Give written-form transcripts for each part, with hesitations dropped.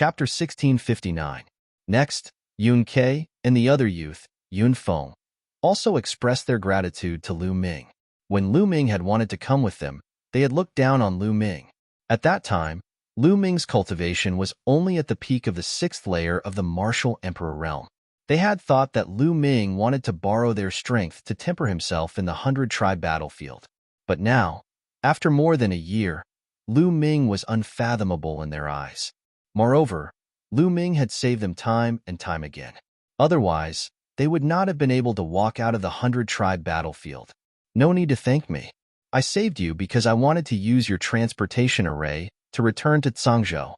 Chapter 1659. Next, Yun Ke and the other youth, Yun Feng, also expressed their gratitude to Lu Ming. When Lu Ming had wanted to come with them, they had looked down on Lu Ming. At that time, Lu Ming's cultivation was only at the peak of the 6th layer of the martial emperor realm. They had thought that Lu Ming wanted to borrow their strength to temper himself in the 100-tribe battlefield. But now, after more than a year, Lu Ming was unfathomable in their eyes. Moreover, Lu Ming had saved them time and time again. Otherwise, they would not have been able to walk out of the 100-tribe battlefield. No need to thank me. I saved you because I wanted to use your transportation array to return to Cangzhou.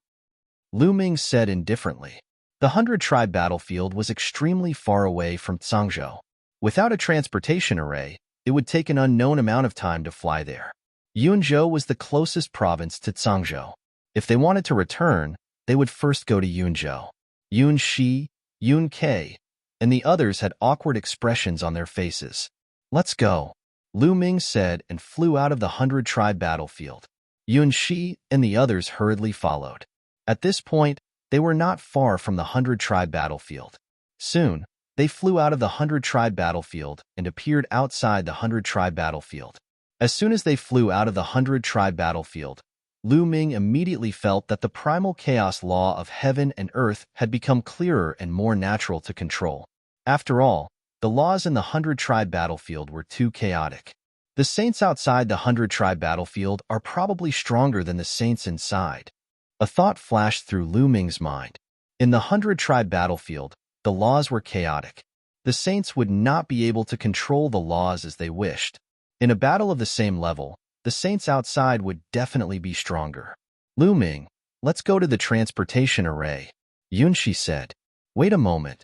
Lu Ming said indifferently. The 100-tribe battlefield was extremely far away from Cangzhou. Without a transportation array, it would take an unknown amount of time to fly there. Yunzhou was the closest province to Cangzhou. If they wanted to return, they would first go to Yunzhou. Yun Shi, Yun Ke, and the others had awkward expressions on their faces. Let's go, Lu Ming said and flew out of the 100-tribe battlefield. Yun Shi and the others hurriedly followed. At this point, they were not far from the 100-tribe battlefield. Soon, they flew out of the 100-tribe battlefield and appeared outside the 100-tribe battlefield. As soon as they flew out of the 100-tribe battlefield, Lu Ming immediately felt that the primal chaos law of heaven and earth had become clearer and more natural to control. After all, the laws in the 100-tribe battlefield were too chaotic. The saints outside the 100-tribe battlefield are probably stronger than the saints inside. A thought flashed through Lu Ming's mind. In the 100-tribe battlefield, the laws were chaotic. The saints would not be able to control the laws as they wished. In a battle of the same level, the saints outside would definitely be stronger. Lu Ming, let's go to the transportation array, Yunshi said. Wait a moment,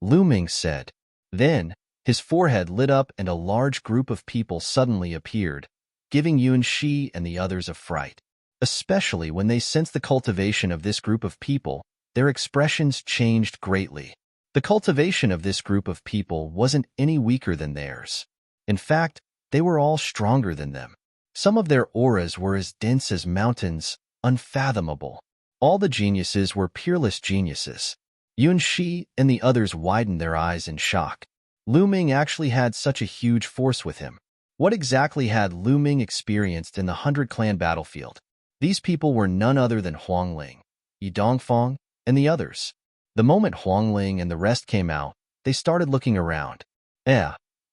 Lu Ming said. Then, his forehead lit up and a large group of people suddenly appeared, giving Yunshi and the others a fright. Especially when they sensed the cultivation of this group of people, their expressions changed greatly. The cultivation of this group of people wasn't any weaker than theirs. In fact, they were all stronger than them. Some of their auras were as dense as mountains, unfathomable. All the geniuses were peerless geniuses. Yun Shi and the others widened their eyes in shock. Lu Ming actually had such a huge force with him. What exactly had Lu Ming experienced in the 100-clan battlefield? These people were none other than Huang Ling, Yi Dongfang, and the others. The moment Huang Ling and the rest came out, they started looking around.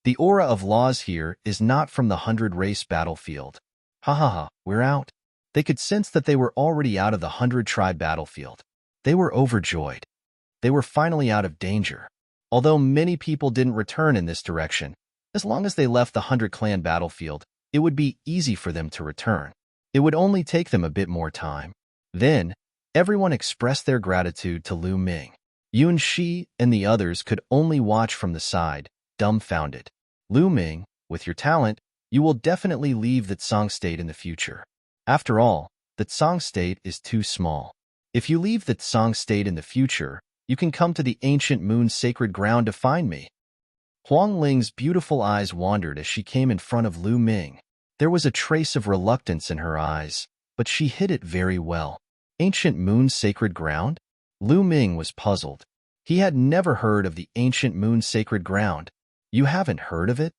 The aura of laws here is not from the 100-race battlefield. We're out. They could sense that they were already out of the 100-tribe battlefield. They were overjoyed. They were finally out of danger. Although many people didn't return in this direction, as long as they left the 100-clan battlefield, it would be easy for them to return. It would only take them a bit more time. Then, everyone expressed their gratitude to Lu Ming. Yun Shi and the others could only watch from the side, dumbfounded. Lu Ming, with your talent, you will definitely leave the Tsang state in the future. After all, the Tsang state is too small. If you leave the Tsang state in the future, you can come to the ancient moon's sacred ground to find me. Huang Ling's beautiful eyes wandered as she came in front of Lu Ming. There was a trace of reluctance in her eyes, but she hid it very well. Ancient moon's sacred ground? Lu Ming was puzzled. He had never heard of the ancient moon's sacred ground. You haven't heard of it?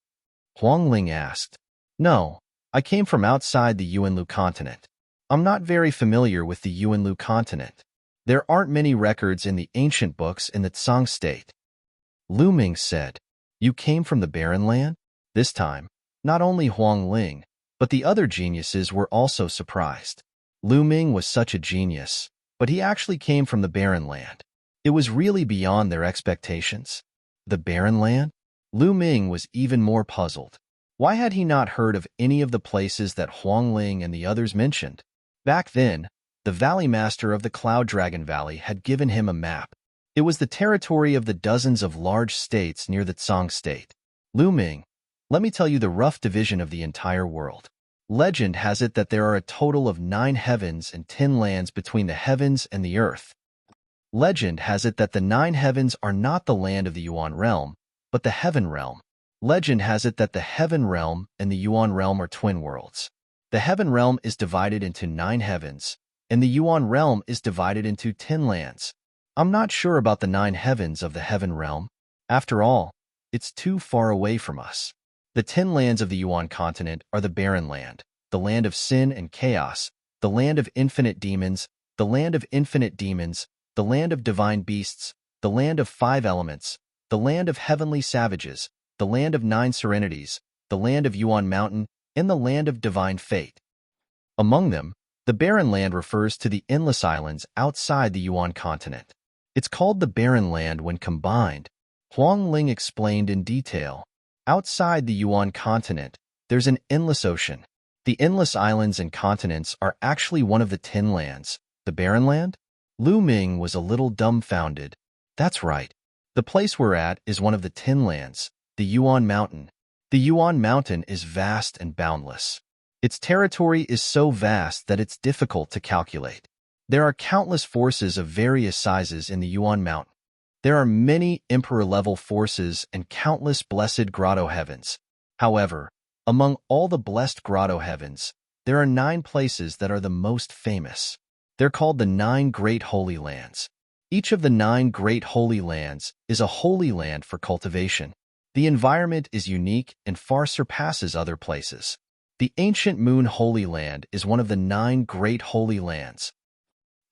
Huang Ling asked. No, I came from outside the Yuanlu continent. I'm not very familiar with the Yuanlu continent. There aren't many records in the ancient books in the Tsang state. Lu Ming said. You came from the Barren Land? This time, not only Huang Ling, but the other geniuses were also surprised. Lu Ming was such a genius, but he actually came from the Barren Land. It was really beyond their expectations. The Barren Land? Lu Ming was even more puzzled. Why had he not heard of any of the places that Huang Ling and the others mentioned? Back then, the Valley Master of the Cloud Dragon Valley had given him a map. It was the territory of the dozens of large states near the Tsang state. Lu Ming, let me tell you the rough division of the entire world. Legend has it that there are a total of 9 heavens and 10 lands between the heavens and the earth. Legend has it that the 9 heavens are not the land of the Yuan realm, but the heaven realm. Legend has it that the heaven realm and the Yuan realm are twin worlds. The heaven realm is divided into 9 heavens, and the Yuan realm is divided into 10 lands. I'm not sure about the 9 heavens of the heaven realm. After all, it's too far away from us. The 10 lands of the Yuan continent are the barren land, the land of sin and chaos, the land of infinite demons, the land of infinite demons, the land of divine beasts, the land of 5 elements, the land of heavenly savages, the land of 9 serenities, the land of Yuan Mountain, and the land of divine fate. Among them, the barren land refers to the endless islands outside the Yuan continent. It's called the barren land when combined. Huang Ling explained in detail. Outside the Yuan continent, there's an endless ocean. The endless islands and continents are actually one of the 10 lands. The barren land? Lu Ming was a little dumbfounded. That's right. The place we're at is one of the 10 lands, the Yuan Mountain. The Yuan Mountain is vast and boundless. Its territory is so vast that it's difficult to calculate. There are countless forces of various sizes in the Yuan Mountain. There are many emperor-level forces and countless blessed grotto heavens. However, among all the blessed grotto heavens, there are 9 places that are the most famous. They're called the 9 Great Holy Lands. Each of the 9 Great Holy Lands is a holy land for cultivation. The environment is unique and far surpasses other places. The Ancient Moon Holy Land is one of the 9 Great Holy Lands.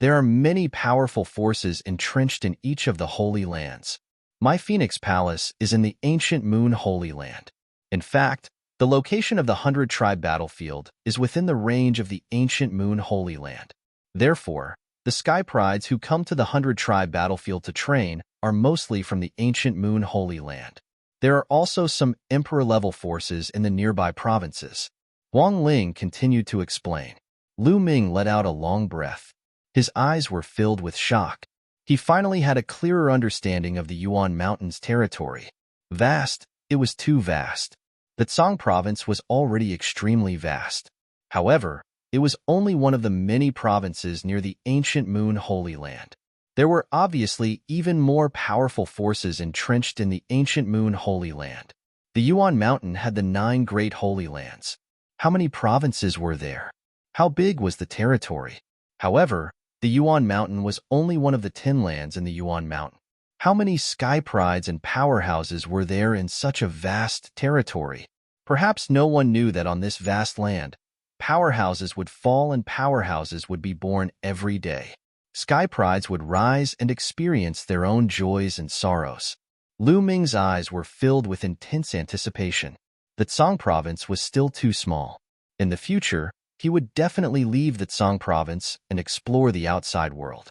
There are many powerful forces entrenched in each of the Holy Lands. My Phoenix Palace is in the Ancient Moon Holy Land. In fact, the location of the 100 Tribe battlefield is within the range of the Ancient Moon Holy Land. Therefore, the Sky Prides who come to the 100 Tribe battlefield to train are mostly from the Ancient Moon Holy Land. There are also some Emperor-level forces in the nearby provinces. Huang Ling continued to explain. Lu Ming let out a long breath. His eyes were filled with shock. He finally had a clearer understanding of the Yuan Mountains territory. Vast, it was too vast. The Tsang province was already extremely vast. However, it was only one of the many provinces near the Ancient Moon Holy Land. There were obviously even more powerful forces entrenched in the Ancient Moon Holy Land. The Yuan Mountain had the 9 Great Holy Lands. How many provinces were there? How big was the territory? However, the Yuan Mountain was only one of the 10 lands in the Yuan Mountain. How many Sky Prides and powerhouses were there in such a vast territory? Perhaps no one knew that on this vast land, powerhouses would fall and powerhouses would be born every day. Sky Prides would rise and experience their own joys and sorrows. Lu Ming's eyes were filled with intense anticipation. The Tsang province was still too small. In the future, he would definitely leave the Tsang province and explore the outside world.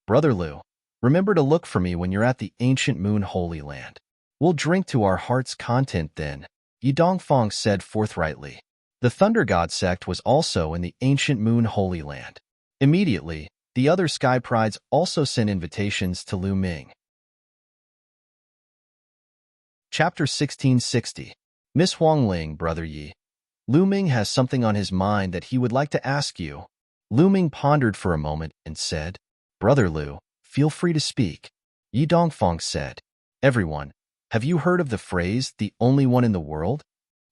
Brother Lu, remember to look for me when you're at the Ancient Moon Holy Land. We'll drink to our heart's content then, Yi Dongfang said forthrightly. The Thunder God sect was also in the Ancient Moon Holy Land. Immediately, the other Sky Prides also sent invitations to Lu Ming. Chapter 1660. Miss Huang Ling, Brother Yi. Lu Ming has something on his mind that he would like to ask you. Lu Ming pondered for a moment and said, Brother Lu, feel free to speak. Yi Dongfang said, Everyone, have you heard of the phrase, the only one in the world?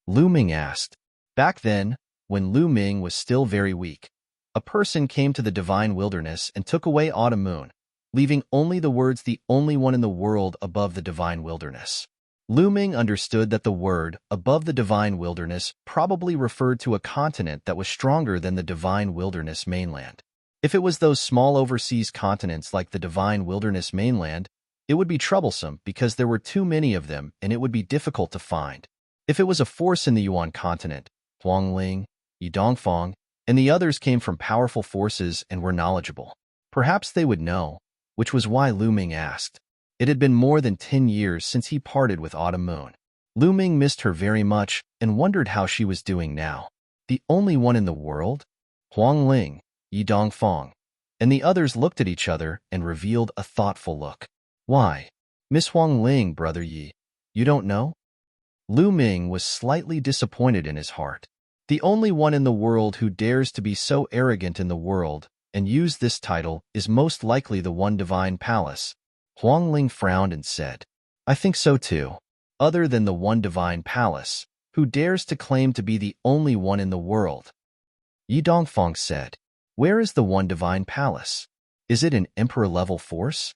Lu Ming asked. Back then, when Lu Ming was still very weak, a person came to the divine wilderness and took away Autumn Moon, leaving only the words the only one in the world above the divine wilderness. Lu Ming understood that the word above the divine wilderness probably referred to a continent that was stronger than the divine wilderness mainland. If it was those small overseas continents like the divine wilderness mainland, it would be troublesome because there were too many of them and it would be difficult to find. If it was a force in the Yuan continent, Huang Ling, Yi Dongfang, and the others came from powerful forces and were knowledgeable. Perhaps they would know, which was why Lu Ming asked. It had been more than 10 years since he parted with Autumn Moon. Lu Ming missed her very much and wondered how she was doing now. The only one in the world? Huang Ling, Yi Dongfang, and the others looked at each other and revealed a thoughtful look. Why? Miss Huang Ling, Brother Yi, you don't know? Lu Ming was slightly disappointed in his heart. The only one in the world who dares to be so arrogant in the world and use this title is most likely the One Divine Palace. Huang Ling frowned and said, I think so too. Other than the One Divine Palace, who dares to claim to be the only one in the world? Yi Dongfang said, Where is the One Divine Palace? Is it an emperor-level force?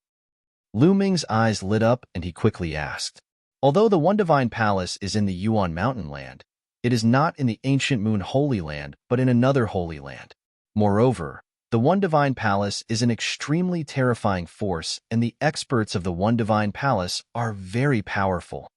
Lu Ming's eyes lit up and he quickly asked. Although the One Divine Palace is in the Yuan Mountain Land, it is not in the ancient Moon Holy Land, but in another Holy Land. Moreover, the One Divine Palace is an extremely terrifying force, and the experts of the One Divine Palace are very powerful.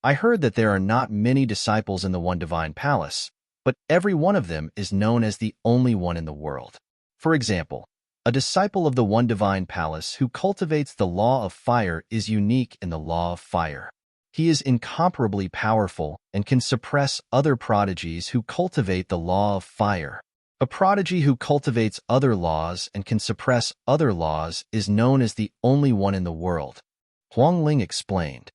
I heard that there are not many disciples in the One Divine Palace, but every one of them is known as the only one in the world. For example, a disciple of the One Divine Palace who cultivates the law of fire is unique in the law of fire. He is incomparably powerful and can suppress other prodigies who cultivate the law of fire. A prodigy who cultivates other laws and can suppress other laws is known as the only one in the world, Huang Ling explained.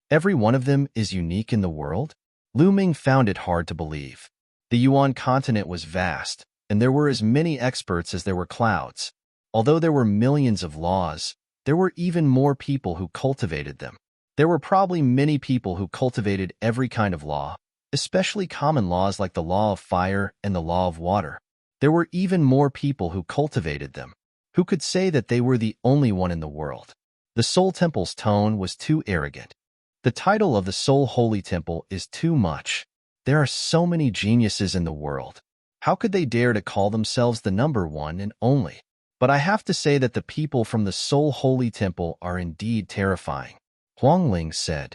Every one of them is unique in the world? Lu Ming found it hard to believe. The Yuan continent was vast, and there were as many experts as there were clouds. Although there were millions of laws, there were even more people who cultivated them. There were probably many people who cultivated every kind of law, especially common laws like the law of fire and the law of water. There were even more people who cultivated them. Who could say that they were the only one in the world? The Soul Temple's tone was too arrogant. The title of the Soul Holy Temple is too much. There are so many geniuses in the world. How could they dare to call themselves the number one and only? But I have to say that the people from the Soul Holy Temple are indeed terrifying. Huang Ling said.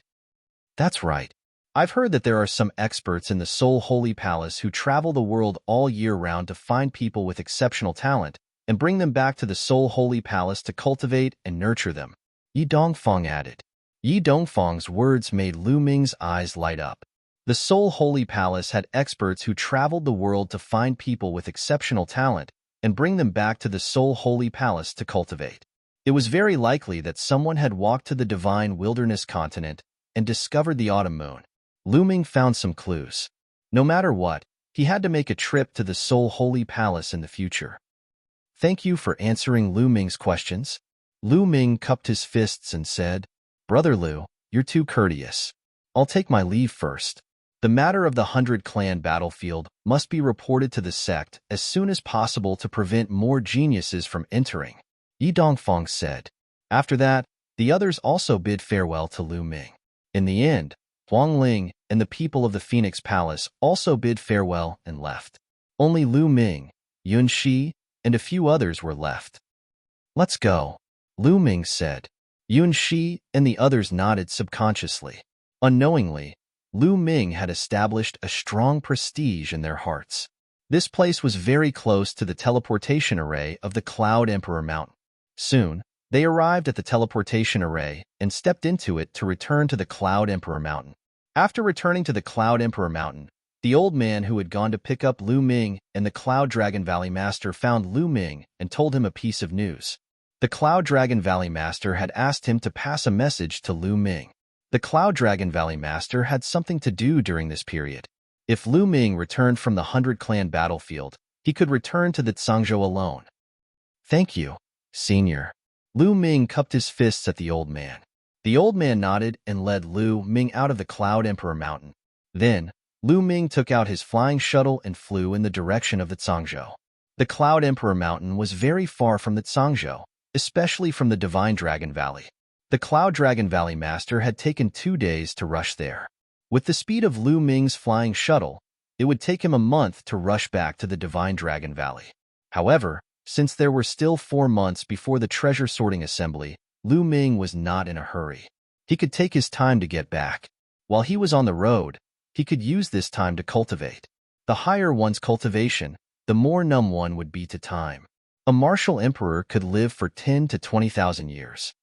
That's right. I've heard that there are some experts in the Soul Holy Palace who travel the world all year round to find people with exceptional talent and bring them back to the Soul Holy Palace to cultivate and nurture them. Yi Dongfang added. Yi Dongfang's words made Lu Ming's eyes light up. The Soul Holy Palace had experts who traveled the world to find people with exceptional talent and bring them back to the Soul Holy Palace to cultivate. It was very likely that someone had walked to the divine wilderness continent and discovered the autumn moon. Lu Ming found some clues. No matter what, he had to make a trip to the Soul Holy Palace in the future. Thank you for answering Lu Ming's questions. Lu Ming cupped his fists and said, Brother Lu, you're too courteous. I'll take my leave first. The matter of the 100-clan battlefield must be reported to the sect as soon as possible to prevent more geniuses from entering, Yi Dongfang said. After that, the others also bid farewell to Lu Ming. In the end, Huang Ling and the people of the Phoenix Palace also bid farewell and left. Only Lu Ming, Yun Shi, and a few others were left. Let's go, Lu Ming said. Yun Shi and the others nodded subconsciously. Unknowingly, Lu Ming had established a strong prestige in their hearts. This place was very close to the teleportation array of the Cloud Emperor Mountain. Soon, they arrived at the teleportation array and stepped into it to return to the Cloud Emperor Mountain. After returning to the Cloud Emperor Mountain, the old man who had gone to pick up Lu Ming and the Cloud Dragon Valley Master found Lu Ming and told him a piece of news. The Cloud Dragon Valley Master had asked him to pass a message to Lu Ming. The Cloud Dragon Valley Master had something to do during this period. If Lu Ming returned from the 100-clan battlefield, he could return to the Zhangzhou alone. Thank you, Senior. Lu Ming cupped his fists at the old man. The old man nodded and led Lu Ming out of the Cloud Emperor Mountain. Then, Lu Ming took out his flying shuttle and flew in the direction of the Zhangzhou. The Cloud Emperor Mountain was very far from the Zhangzhou, especially from the Divine Dragon Valley. The Cloud Dragon Valley Master had taken 2 days to rush there. With the speed of Lu Ming's flying shuttle, it would take him a month to rush back to the Divine Dragon Valley. However, since there were still 4 months before the treasure sorting assembly, Lu Ming was not in a hurry. He could take his time to get back. While he was on the road, he could use this time to cultivate. The higher one's cultivation, the more numb one would be to time. A martial emperor could live for 10 to 20,000 years.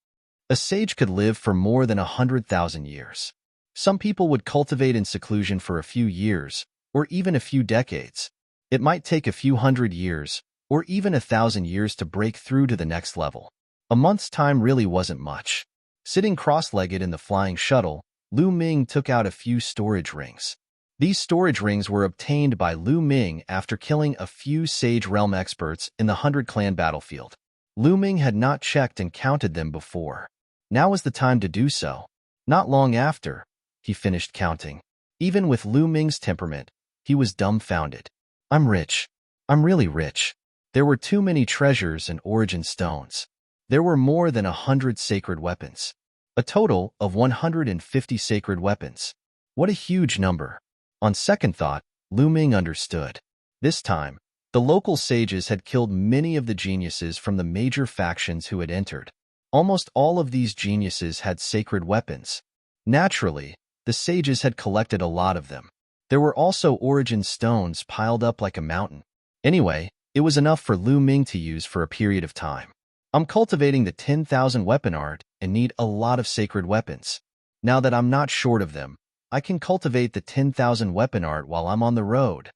A sage could live for more than 100,000 years. Some people would cultivate in seclusion for a few years, or even a few decades. It might take a few hundred years, or even 1,000 years to break through to the next level. A month's time really wasn't much. Sitting cross-legged in the flying shuttle, Lu Ming took out a few storage rings. These storage rings were obtained by Lu Ming after killing a few Sage Realm experts in the 100-clan battlefield. Lu Ming had not checked and counted them before. Now was the time to do so. Not long after, he finished counting. Even with Lu Ming's temperament, he was dumbfounded. I'm rich. I'm really rich. There were too many treasures and origin stones. There were more than 100 sacred weapons. A total of 150 sacred weapons. What a huge number. On second thought, Lu Ming understood. This time, the local sages had killed many of the geniuses from the major factions who had entered. Almost all of these geniuses had sacred weapons. Naturally, the sages had collected a lot of them. There were also origin stones piled up like a mountain. Anyway, it was enough for Lu Ming to use for a period of time. I'm cultivating the 10,000 weapon art and need a lot of sacred weapons. Now that I'm not short of them, I can cultivate the 10,000 weapon art while I'm on the road.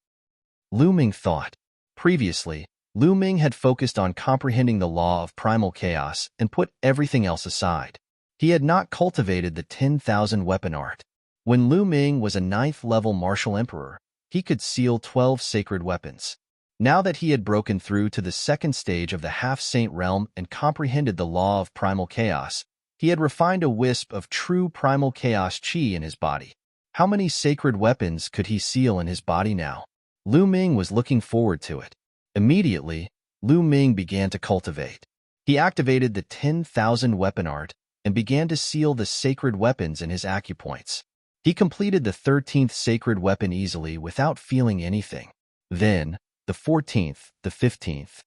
Lu Ming thought. Previously, Lu Ming had focused on comprehending the law of primal chaos and put everything else aside. He had not cultivated the 10,000 weapon art. When Lu Ming was a 9th-level martial emperor, he could seal 12 sacred weapons. Now that he had broken through to the second stage of the half-saint realm and comprehended the law of primal chaos, he had refined a wisp of true primal chaos chi in his body. How many sacred weapons could he seal in his body now? Lu Ming was looking forward to it. Immediately, Lu Ming began to cultivate. He activated the 10,000 weapon art and began to seal the sacred weapons in his acupoints. He completed the 13th sacred weapon easily without feeling anything. Then, the 14th, the 15th.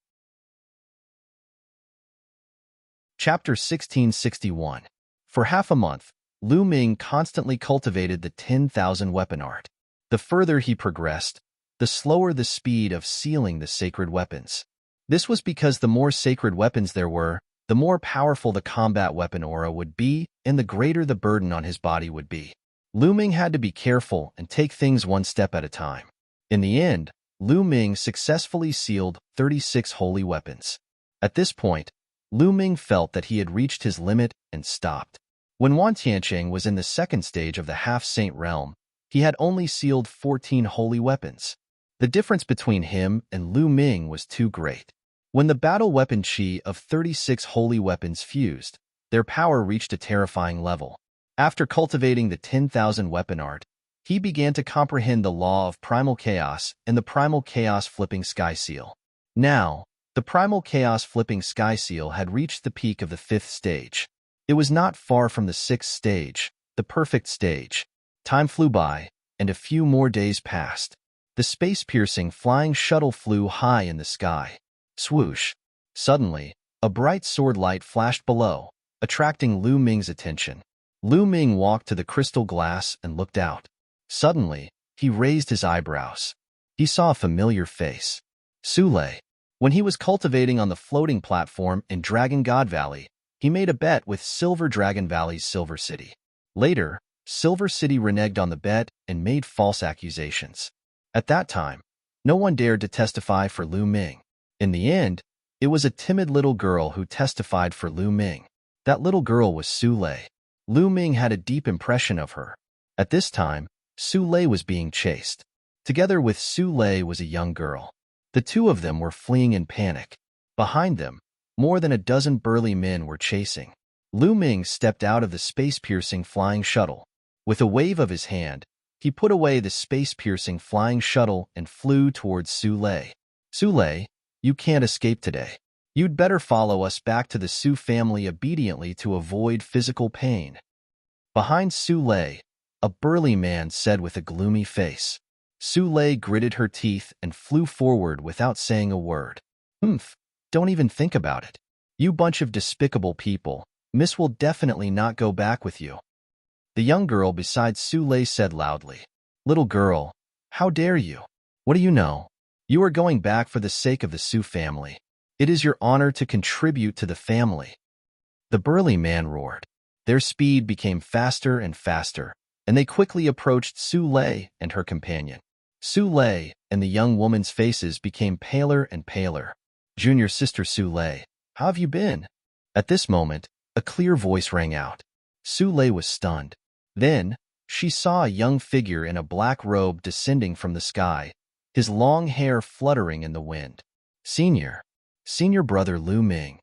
Chapter 1661. For half a month, Lu Ming constantly cultivated the 10,000 weapon art. The further he progressed, the slower the speed of sealing the sacred weapons. This was because the more sacred weapons there were, the more powerful the combat weapon aura would be and the greater the burden on his body would be. Lu Ming had to be careful and take things one step at a time. In the end, Lu Ming successfully sealed 36 holy weapons. At this point, Lu Ming felt that he had reached his limit and stopped. When Wan Tiancheng was in the second stage of the half-saint realm, he had only sealed 14 holy weapons. The difference between him and Lu Ming was too great. When the battle weapon chi of 36 holy weapons fused, their power reached a terrifying level. After cultivating the 10,000 weapon art, he began to comprehend the law of primal chaos and the primal chaos flipping sky seal. Now, the primal chaos flipping sky seal had reached the peak of the 5th stage. It was not far from the 6th stage, the perfect stage. Time flew by, and a few more days passed. The space-piercing flying shuttle flew high in the sky. Swoosh! Suddenly, a bright sword light flashed below, attracting Lu Ming's attention. Lu Ming walked to the crystal glass and looked out. Suddenly, he raised his eyebrows. He saw a familiar face. Su Lei. When he was cultivating on the floating platform in Dragon God Valley, he made a bet with Silver Dragon Valley's Silver City. Later, Silver City reneged on the bet and made false accusations. At that time, no one dared to testify for Lu Ming. In the end, it was a timid little girl who testified for Lu Ming. That little girl was Su Lei. Lu Ming had a deep impression of her. At this time, Su Lei was being chased. Together with Su Lei was a young girl. The two of them were fleeing in panic. Behind them, more than a dozen burly men were chasing. Lu Ming stepped out of the space-piercing flying shuttle. With a wave of his hand, he put away the space-piercing flying shuttle and flew towards Su Lei. Su Lei, you can't escape today. You'd better follow us back to the Su family obediently to avoid physical pain. Behind Su Lei, a burly man said with a gloomy face. Su Lei gritted her teeth and flew forward without saying a word. Don't even think about it. You bunch of despicable people, Miss will definitely not go back with you. The young girl beside Su Lei said loudly. Little girl, how dare you? What do you know? You are going back for the sake of the Su family. It is your honor to contribute to the family. The burly man roared. Their speed became faster and faster, and they quickly approached Su Lei and her companion. Su Lei and the young woman's faces became paler and paler. Junior sister Su Lei, how have you been? At this moment, a clear voice rang out. Su Lei was stunned. Then, she saw a young figure in a black robe descending from the sky, his long hair fluttering in the wind. Senior brother Lu Ming.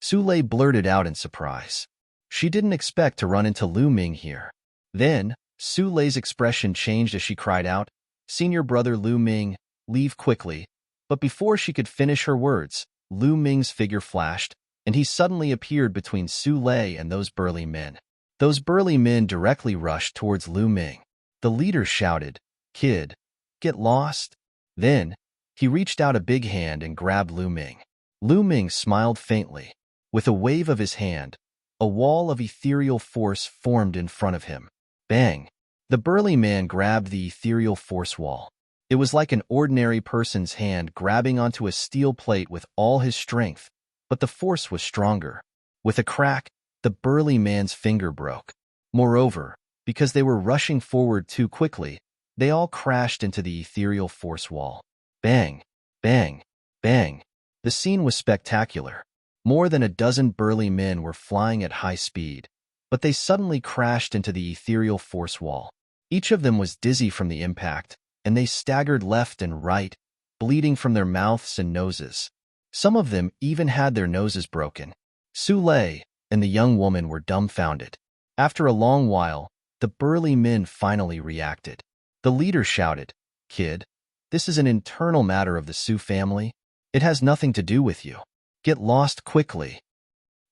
Su Lei blurted out in surprise. She didn't expect to run into Lu Ming here. Then, Su Lei's expression changed as she cried out, Senior brother Lu Ming, leave quickly. But before she could finish her words, Lu Ming's figure flashed, and he suddenly appeared between Su Lei and those burly men. Those burly men directly rushed towards Lu Ming. The leader shouted, "Kid, get lost." Then, he reached out a big hand and grabbed Lu Ming. Lu Ming smiled faintly. With a wave of his hand, a wall of ethereal force formed in front of him. Bang! The burly man grabbed the ethereal force wall. It was like an ordinary person's hand grabbing onto a steel plate with all his strength, but the force was stronger. With a crack, the burly man's finger broke. Moreover, because they were rushing forward too quickly, they all crashed into the ethereal force wall. Bang! Bang! Bang! The scene was spectacular. More than a dozen burly men were flying at high speed, but they suddenly crashed into the ethereal force wall. Each of them was dizzy from the impact, and they staggered left and right, bleeding from their mouths and noses. Some of them even had their noses broken. Su Lei and the young woman were dumbfounded. After a long while, the burly men finally reacted. The leader shouted, "Kid, this is an internal matter of the Su family. It has nothing to do with you. Get lost quickly."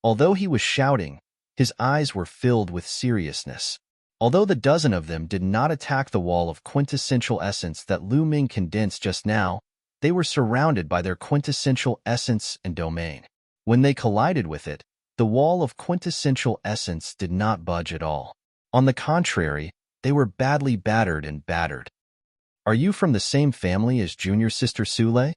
Although he was shouting, his eyes were filled with seriousness. Although the dozen of them did not attack the wall of quintessential essence that Lu Ming condensed just now, they were surrounded by their quintessential essence and domain. When they collided with it, the wall of quintessential essence did not budge at all. On the contrary, they were badly battered and battered. "Are you from the same family as junior sister Su Lei?"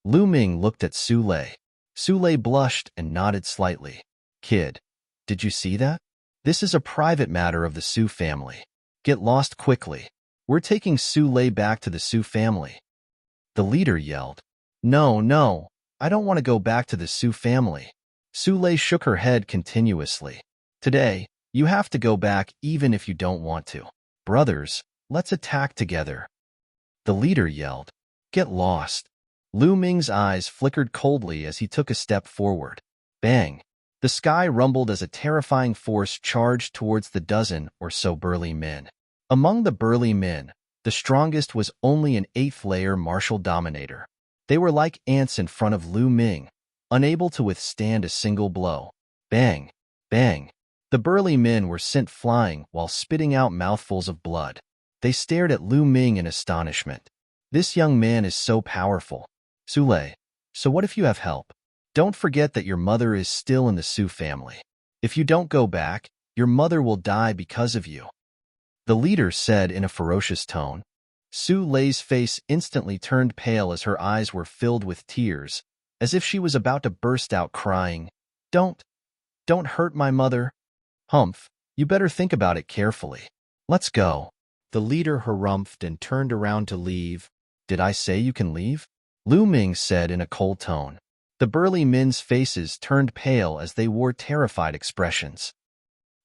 Lu Ming looked at Su Lei. Su Lei blushed and nodded slightly. "Kid, did you see that? This is a private matter of the Su family. Get lost quickly. We're taking Su Lei back to the Su family." The leader yelled, "No, no, I don't want to go back to the Su family." Su Lei shook her head continuously. "Today, you have to go back even if you don't want to. Brothers, let's attack together." The leader yelled, "Get lost." Lu Ming's eyes flickered coldly as he took a step forward. Bang! The sky rumbled as a terrifying force charged towards the dozen or so burly men. Among the burly men, the strongest was only an 8th-layer martial dominator. They were like ants in front of Lu Ming, unable to withstand a single blow. Bang! Bang! The burly men were sent flying while spitting out mouthfuls of blood. They stared at Lu Ming in astonishment. "This young man is so powerful. Su Lei, so what if you have help? Don't forget that your mother is still in the Su family. If you don't go back, your mother will die because of you." The leader said in a ferocious tone. Su Lei's face instantly turned pale as her eyes were filled with tears, as if she was about to burst out crying. Don't hurt my mother." "Humph, you better think about it carefully. Let's go." The leader harumphed and turned around to leave. "Did I say you can leave?" Lu Ming said in a cold tone. The burly men's faces turned pale as they wore terrified expressions.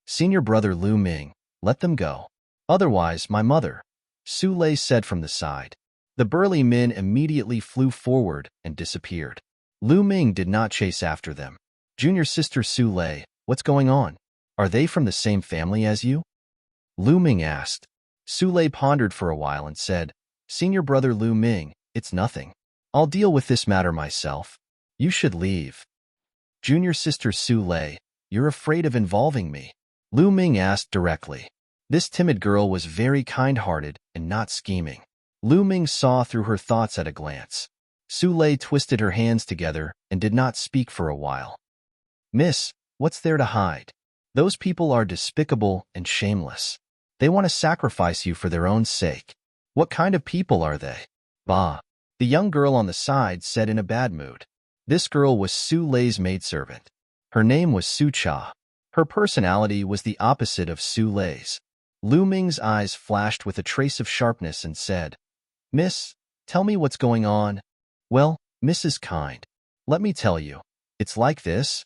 "Senior brother Lu Ming, let them go. Otherwise, my mother," Su Lei said from the side. The burly men immediately flew forward and disappeared. Lu Ming did not chase after them. "Junior sister Su Lei, what's going on? Are they from the same family as you?" Lu Ming asked. Su Lei pondered for a while and said, "Senior brother Lu Ming, it's nothing. I'll deal with this matter myself. You should leave." "Junior sister Su Lei, you're afraid of involving me?" Lu Ming asked directly. This timid girl was very kind-hearted and not scheming. Lu Ming saw through her thoughts at a glance. Su Lei twisted her hands together and did not speak for a while. "Miss, what's there to hide? Those people are despicable and shameless. They want to sacrifice you for their own sake. What kind of people are they?" "Bah," the young girl on the side said in a bad mood. This girl was Su Lei's maidservant. Her name was Su Cha. Her personality was the opposite of Su Lei's. Lu Ming's eyes flashed with a trace of sharpness and said, "Miss, tell me what's going on." "Well, Miss is kind. Let me tell you. It's like this."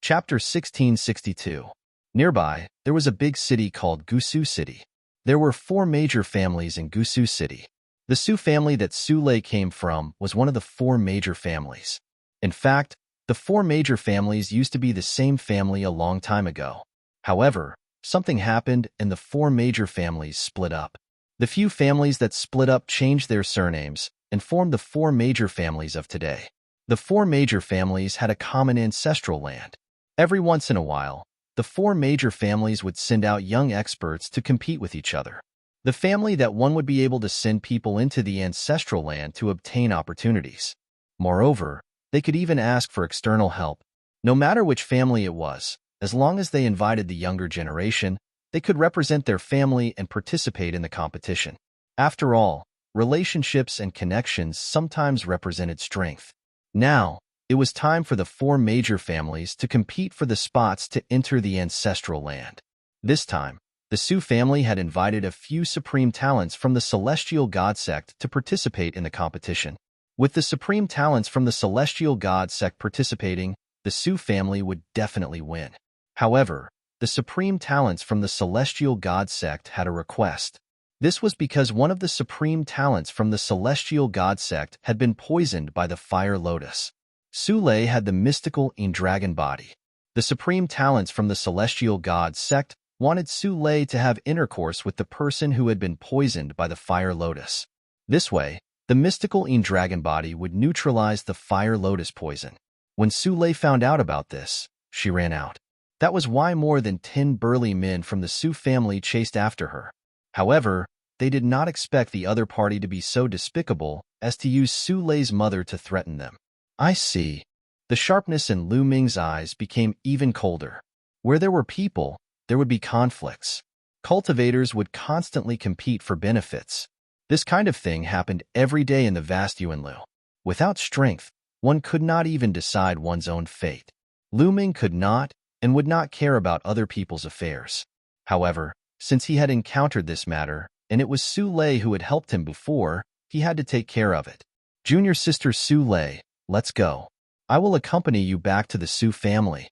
Chapter 1662. Nearby, there was a big city called Gusu City. There were 4 major families in Gusu City. The Su family that Su Lei came from was one of the 4 major families. In fact, the 4 major families used to be the same family a long time ago. However, something happened and the 4 major families split up. The few families that split up changed their surnames and formed the four major families of today. The four major families had a common ancestral land. Every once in a while, the four major families would send out young experts to compete with each other. The family that won would be able to send people into the ancestral land to obtain opportunities. Moreover, they could even ask for external help. No matter which family it was, as long as they invited the younger generation, they could represent their family and participate in the competition. After all, relationships and connections sometimes represented strength. Now, it was time for the four major families to compete for the spots to enter the ancestral land. This time, the Sioux family had invited a few supreme talents from the celestial god sect to participate in the competition. With the supreme talents from the celestial god sect participating, the Sioux family would definitely win. However, the supreme talents from the celestial god sect had a request. This was because one of the supreme talents from the celestial god sect had been poisoned by the fire lotus. Sule had the mystical dragon body. The supreme talents from the celestial god sect wanted Sule to have intercourse with the person who had been poisoned by the fire lotus. This way, the mystical dragon body would neutralize the fire lotus poison. When Sule found out about this, she ran out. That was why more than 10 burly men from the Sioux family chased after her. However, they did not expect the other party to be so despicable as to use Sule's mother to threaten them. I see. The sharpness in Lu Ming's eyes became even colder. Where there were people, there would be conflicts. Cultivators would constantly compete for benefits. This kind of thing happened every day in the vast Yuanlu. Without strength, one could not even decide one's own fate. Lu Ming could not and would not care about other people's affairs. However, since he had encountered this matter, and it was Sule who had helped him before, he had to take care of it. Junior sister Sule, let's go. I will accompany you back to the Sioux family.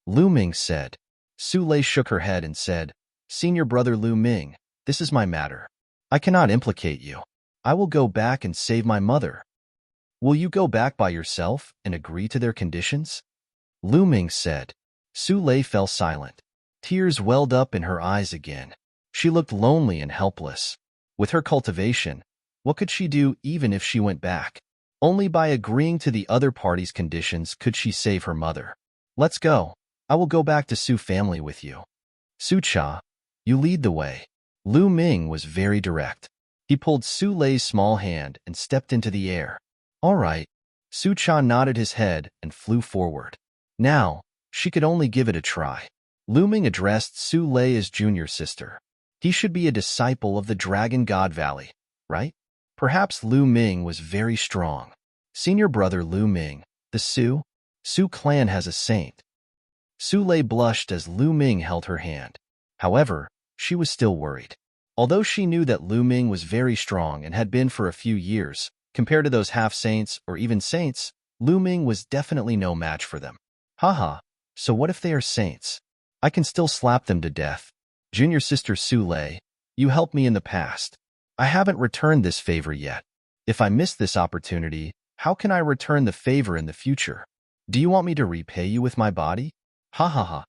Lu Ming said. Sule shook her head and said, Senior brother Lu Ming, this is my matter. I cannot implicate you. I will go back and save my mother. Will you go back by yourself and agree to their conditions? Lu Ming said. Sule fell silent. Tears welled up in her eyes again. She looked lonely and helpless. With her cultivation, what could she do even if she went back? Only by agreeing to the other party's conditions could she save her mother. Let's go. I will go back to Sioux family with you. Su-cha, you lead the way. Lu Ming was very direct. He pulled Sule's small hand and stepped into the air. All right. Su-cha nodded his head and flew forward. Now, she could only give it a try. Lu Ming addressed Sule as junior sister. He should be a disciple of the Dragon God Valley, right? Perhaps Lu Ming was very strong. Senior brother Lu Ming, the Sioux clan has a saint. Sule blushed as Lu Ming held her hand. However, she was still worried. Although she knew that Lu Ming was very strong and had been for a few years, compared to those half-saints or even saints, Lu Ming was definitely no match for them. Haha, so what if they are saints? I can still slap them to death. Junior sister Sule, you helped me in the past. I haven't returned this favor yet. If I miss this opportunity, how can I return the favor in the future? Do you want me to repay you with my body? Ha ha ha.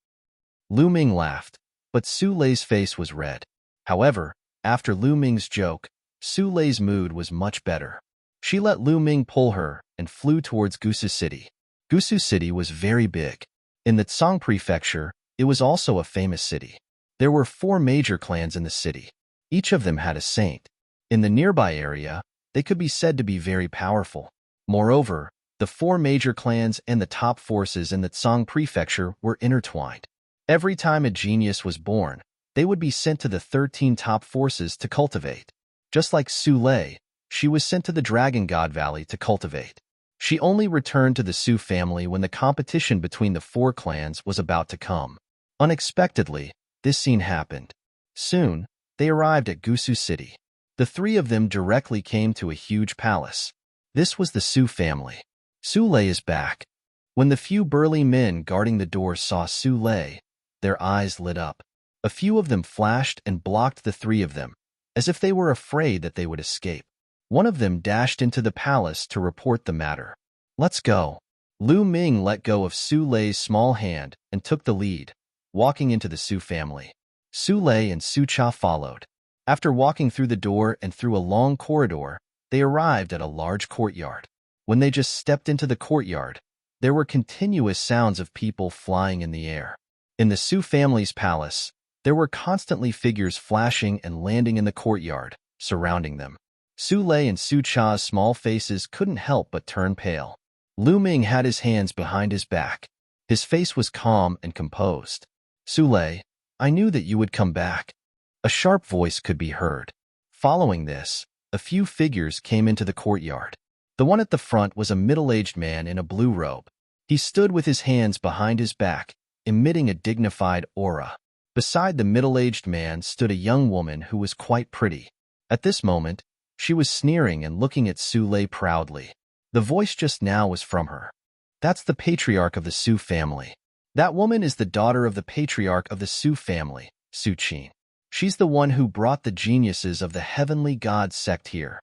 Lu Ming laughed, but Sule's face was red. However, after Lu Ming's joke, Sule's mood was much better. She let Lu Ming pull her and flew towards Gusu City. Gusu City was very big. In the Tsang Prefecture, it was also a famous city. There were 4 major clans in the city. Each of them had a saint. In the nearby area, they could be said to be very powerful. Moreover, the 4 major clans and the top forces in the Tsang Prefecture were intertwined. Every time a genius was born, they would be sent to the 13 top forces to cultivate. Just like Sule, she was sent to the Dragon God Valley to cultivate. She only returned to the Sioux family when the competition between the 4 clans was about to come. Unexpectedly, this scene happened. Soon, they arrived at Gusu City. The 3 of them directly came to a huge palace. This was the Sioux family. Sule is back. When the few burly men guarding the door saw Sule, their eyes lit up. A few of them flashed and blocked the 3 of them, as if they were afraid that they would escape. One of them dashed into the palace to report the matter. Let's go. Lu Ming let go of Sule's small hand and took the lead, walking into the Sioux family. Sule and Su-cha followed. After walking through the door and through a long corridor, they arrived at a large courtyard. When they just stepped into the courtyard, there were continuous sounds of people flying in the air. In the Su family's palace, there were constantly figures flashing and landing in the courtyard, surrounding them. Su Lei and Su Cha's small faces couldn't help but turn pale. Lu Ming had his hands behind his back. His face was calm and composed. Su Lei, I knew that you would come back. A sharp voice could be heard. Following this, a few figures came into the courtyard. The one at the front was a middle-aged man in a blue robe. He stood with his hands behind his back, emitting a dignified aura. Beside the middle-aged man stood a young woman who was quite pretty. At this moment, she was sneering and looking at Su Lei proudly. The voice just now was from her. That's the patriarch of the Su family. That woman is the daughter of the patriarch of the Su family, Su Qin. She's the one who brought the geniuses of the heavenly god sect here.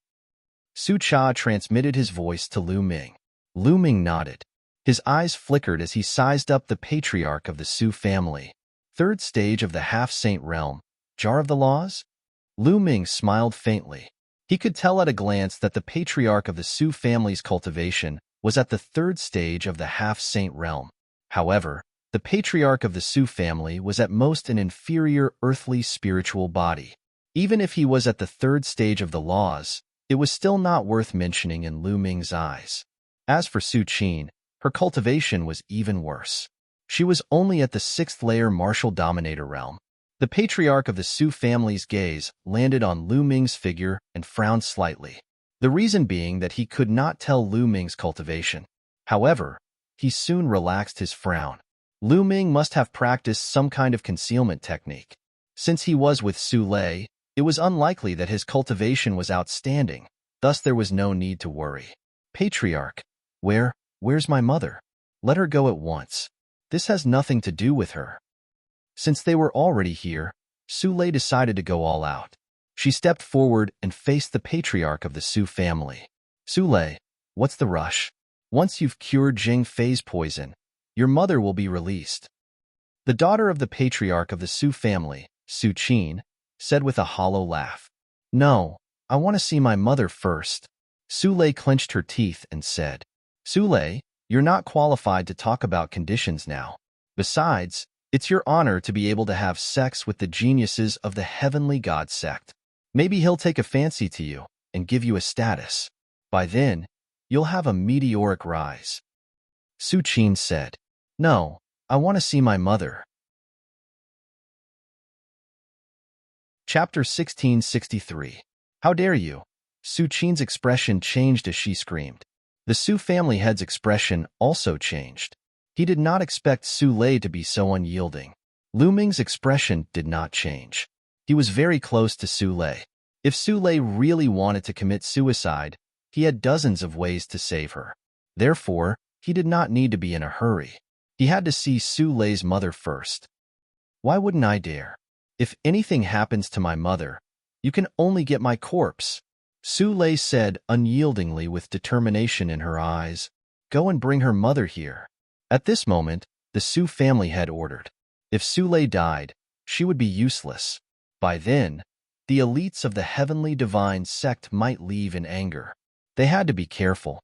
Su Cha transmitted his voice to Lu Ming. Lu Ming nodded. His eyes flickered as he sized up the patriarch of the Su family. Third stage of the half-saint realm, Jar of the Laws? Lu Ming smiled faintly. He could tell at a glance that the patriarch of the Su family's cultivation was at the third stage of the half-saint realm. However, the patriarch of the Su family was at most an inferior earthly spiritual body. Even if he was at the third stage of the laws, it was still not worth mentioning in Lu Ming's eyes. As for Su Qin, her cultivation was even worse. She was only at the sixth layer martial dominator realm. The patriarch of the Su family's gaze landed on Lu Ming's figure and frowned slightly. The reason being that he could not tell Lu Ming's cultivation. However, he soon relaxed his frown. Lu Ming must have practiced some kind of concealment technique. Since he was with Su Lei, it was unlikely that his cultivation was outstanding, thus there was no need to worry. Patriarch, where's my mother? Let her go at once. This has nothing to do with her. Since they were already here, Su Lei decided to go all out. She stepped forward and faced the patriarch of the Su family. Su Lei, what's the rush? Once you've cured Jing Fei's poison, your mother will be released. The daughter of the patriarch of the Su family, Su Qin, said with a hollow laugh. No, I want to see my mother first. Su Lei clenched her teeth and said, Su Lei, you're not qualified to talk about conditions now. Besides, it's your honor to be able to have sex with the geniuses of the heavenly god sect. Maybe he'll take a fancy to you and give you a status. By then, you'll have a meteoric rise. Su Qin said, No, I want to see my mother. Chapter 1663. How dare you? Su Qin's expression changed as she screamed. The Su family head's expression also changed. He did not expect Su Lei to be so unyielding. Lu Ming's expression did not change. He was very close to Su Lei. If Su Lei really wanted to commit suicide, he had dozens of ways to save her. Therefore, he did not need to be in a hurry. He had to see Su Lei's mother first. Why wouldn't I dare? If anything happens to my mother, you can only get my corpse. Su Lei said unyieldingly with determination in her eyes. Go and bring her mother here. At this moment, the Su family had ordered. If Su Lei died, she would be useless. By then, the elites of the heavenly divine sect might leave in anger. They had to be careful.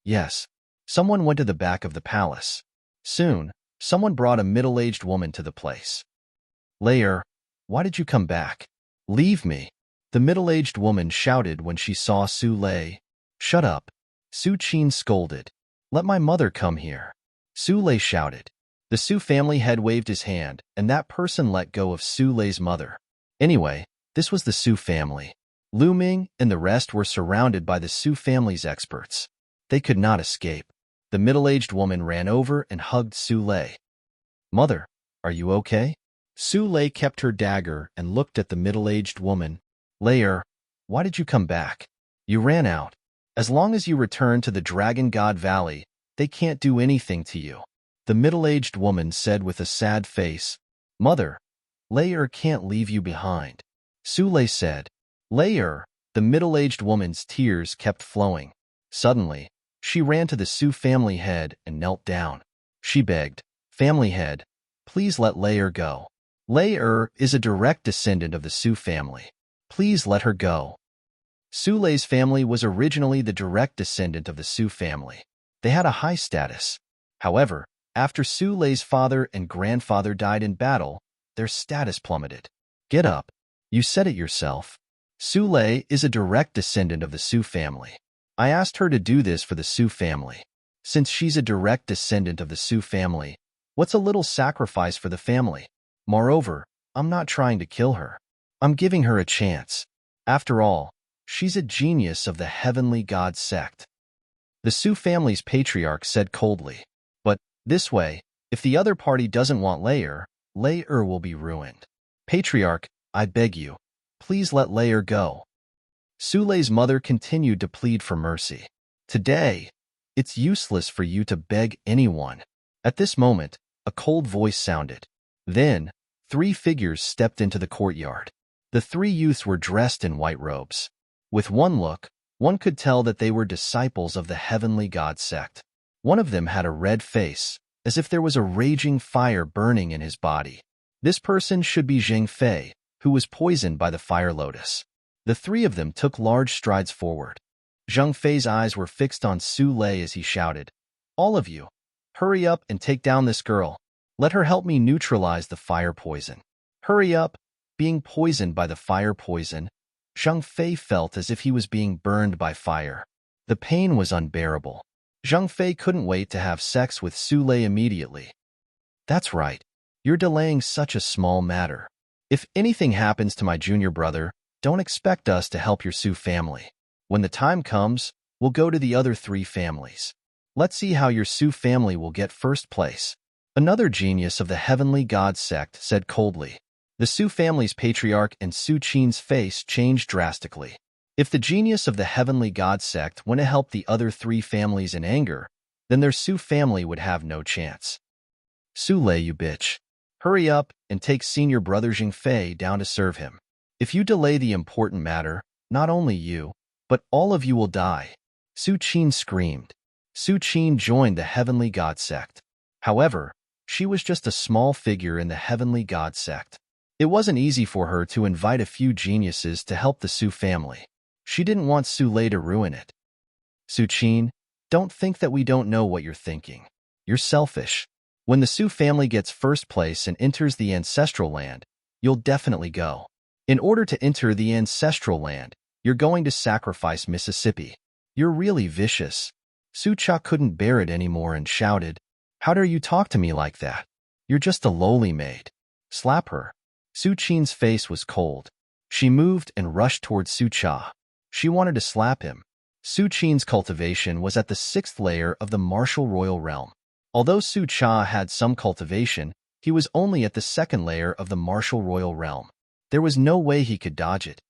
Yes, someone went to the back of the palace. Soon, someone brought a middle-aged woman to the place. Lair, why did you come back? Leave me. The middle-aged woman shouted when she saw Su Lei. Shut up. Su Qin scolded. Let my mother come here. Su Lei shouted. The Su family head waved his hand, and that person let go of Su Lei's mother. Anyway, this was the Su family. Lu Ming and the rest were surrounded by the Su family's experts. They could not escape. The middle-aged woman ran over and hugged Su Lei. Mother, are you okay? Su Lei kept her dagger and looked at the middle-aged woman. Lair, why did you come back? You ran out. As long as you return to the Dragon God Valley, they can't do anything to you. The middle-aged woman said with a sad face. Mother, Lair can't leave you behind. Su Lei said. Lair, the middle-aged woman's tears kept flowing. Suddenly, she ran to the Su family head and knelt down. She begged, Family head, please let Lair go. Lair is a direct descendant of the Su family. Please let her go. Su Lei's family was originally the direct descendant of the Su family. They had a high status. However, after Su Lei's father and grandfather died in battle, their status plummeted. Get up. You said it yourself. Su Lei is a direct descendant of the Su family. I asked her to do this for the Su family. Since she's a direct descendant of the Su family, what's a little sacrifice for the family? Moreover, I'm not trying to kill her. I'm giving her a chance. After all, she's a genius of the heavenly god sect. The Su family's patriarch said coldly. But, this way, if the other party doesn't want Layer will be ruined. Patriarch, I beg you, please let Layer go. Su Lei's mother continued to plead for mercy. Today, it's useless for you to beg anyone. At this moment, a cold voice sounded. Then, 3 figures stepped into the courtyard. The 3 youths were dressed in white robes. With one look, one could tell that they were disciples of the heavenly god sect. One of them had a red face, as if there was a raging fire burning in his body. This person should be Zheng Fei, who was poisoned by the fire lotus. The 3 of them took large strides forward. Zheng Fei's eyes were fixed on Su Lei as he shouted, "All of you, hurry up and take down this girl. Let her help me neutralize the fire poison." Hurry up. Being poisoned by the fire poison, Zheng Fei felt as if he was being burned by fire. The pain was unbearable. Zheng Fei couldn't wait to have sex with Su Lei immediately. That's right. You're delaying such a small matter. If anything happens to my junior brother, don't expect us to help your Su family. When the time comes, we'll go to the other 3 families. Let's see how your Su family will get first place. Another genius of the heavenly god sect said coldly. The Su family's patriarch and Su Qin's face changed drastically. If the genius of the heavenly god sect went to help the other 3 families in anger, then their Su family would have no chance. Su Lei, you bitch. Hurry up and take senior brother Zheng Fei down to serve him. If you delay the important matter, not only you, but all of you will die. Su Qin screamed. Su Qin joined the heavenly god sect. However, she was just a small figure in the heavenly god sect. It wasn't easy for her to invite a few geniuses to help the Su family. She didn't want Su Lei to ruin it. Su Qin, don't think that we don't know what you're thinking. You're selfish. When the Su family gets first place and enters the ancestral land, you'll definitely go. In order to enter the ancestral land, you're going to sacrifice Mississippi. You're really vicious. Su Cha couldn't bear it anymore and shouted, "How dare you talk to me like that? You're just a lowly maid. Slap her." Su Qin's face was cold. She moved and rushed towards Su Cha. She wanted to slap him. Su Qin's cultivation was at the 6th layer of the martial royal realm. Although Su Cha had some cultivation, he was only at the 2nd layer of the martial royal realm. There was no way he could dodge it.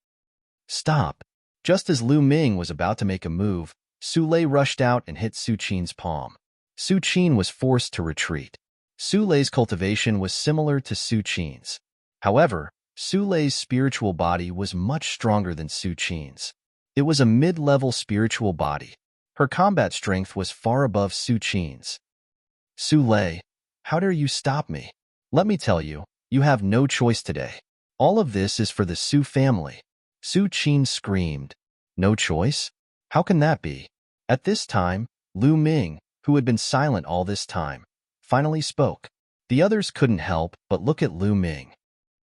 Stop. Just as Lu Ming was about to make a move, Su Lei rushed out and hit Su Qin's palm. Su Qin was forced to retreat. Su Lei's cultivation was similar to Su Qin's. However, Su Lei's spiritual body was much stronger than Su Qin's. It was a mid-level spiritual body. Her combat strength was far above Su Qin's. Su Lei, how dare you stop me? Let me tell you, you have no choice today. All of this is for the Su family. Su Qin screamed. No choice? How can that be? At this time, Lu Ming, who had been silent all this time, finally spoke. The others couldn't help but look at Lu Ming.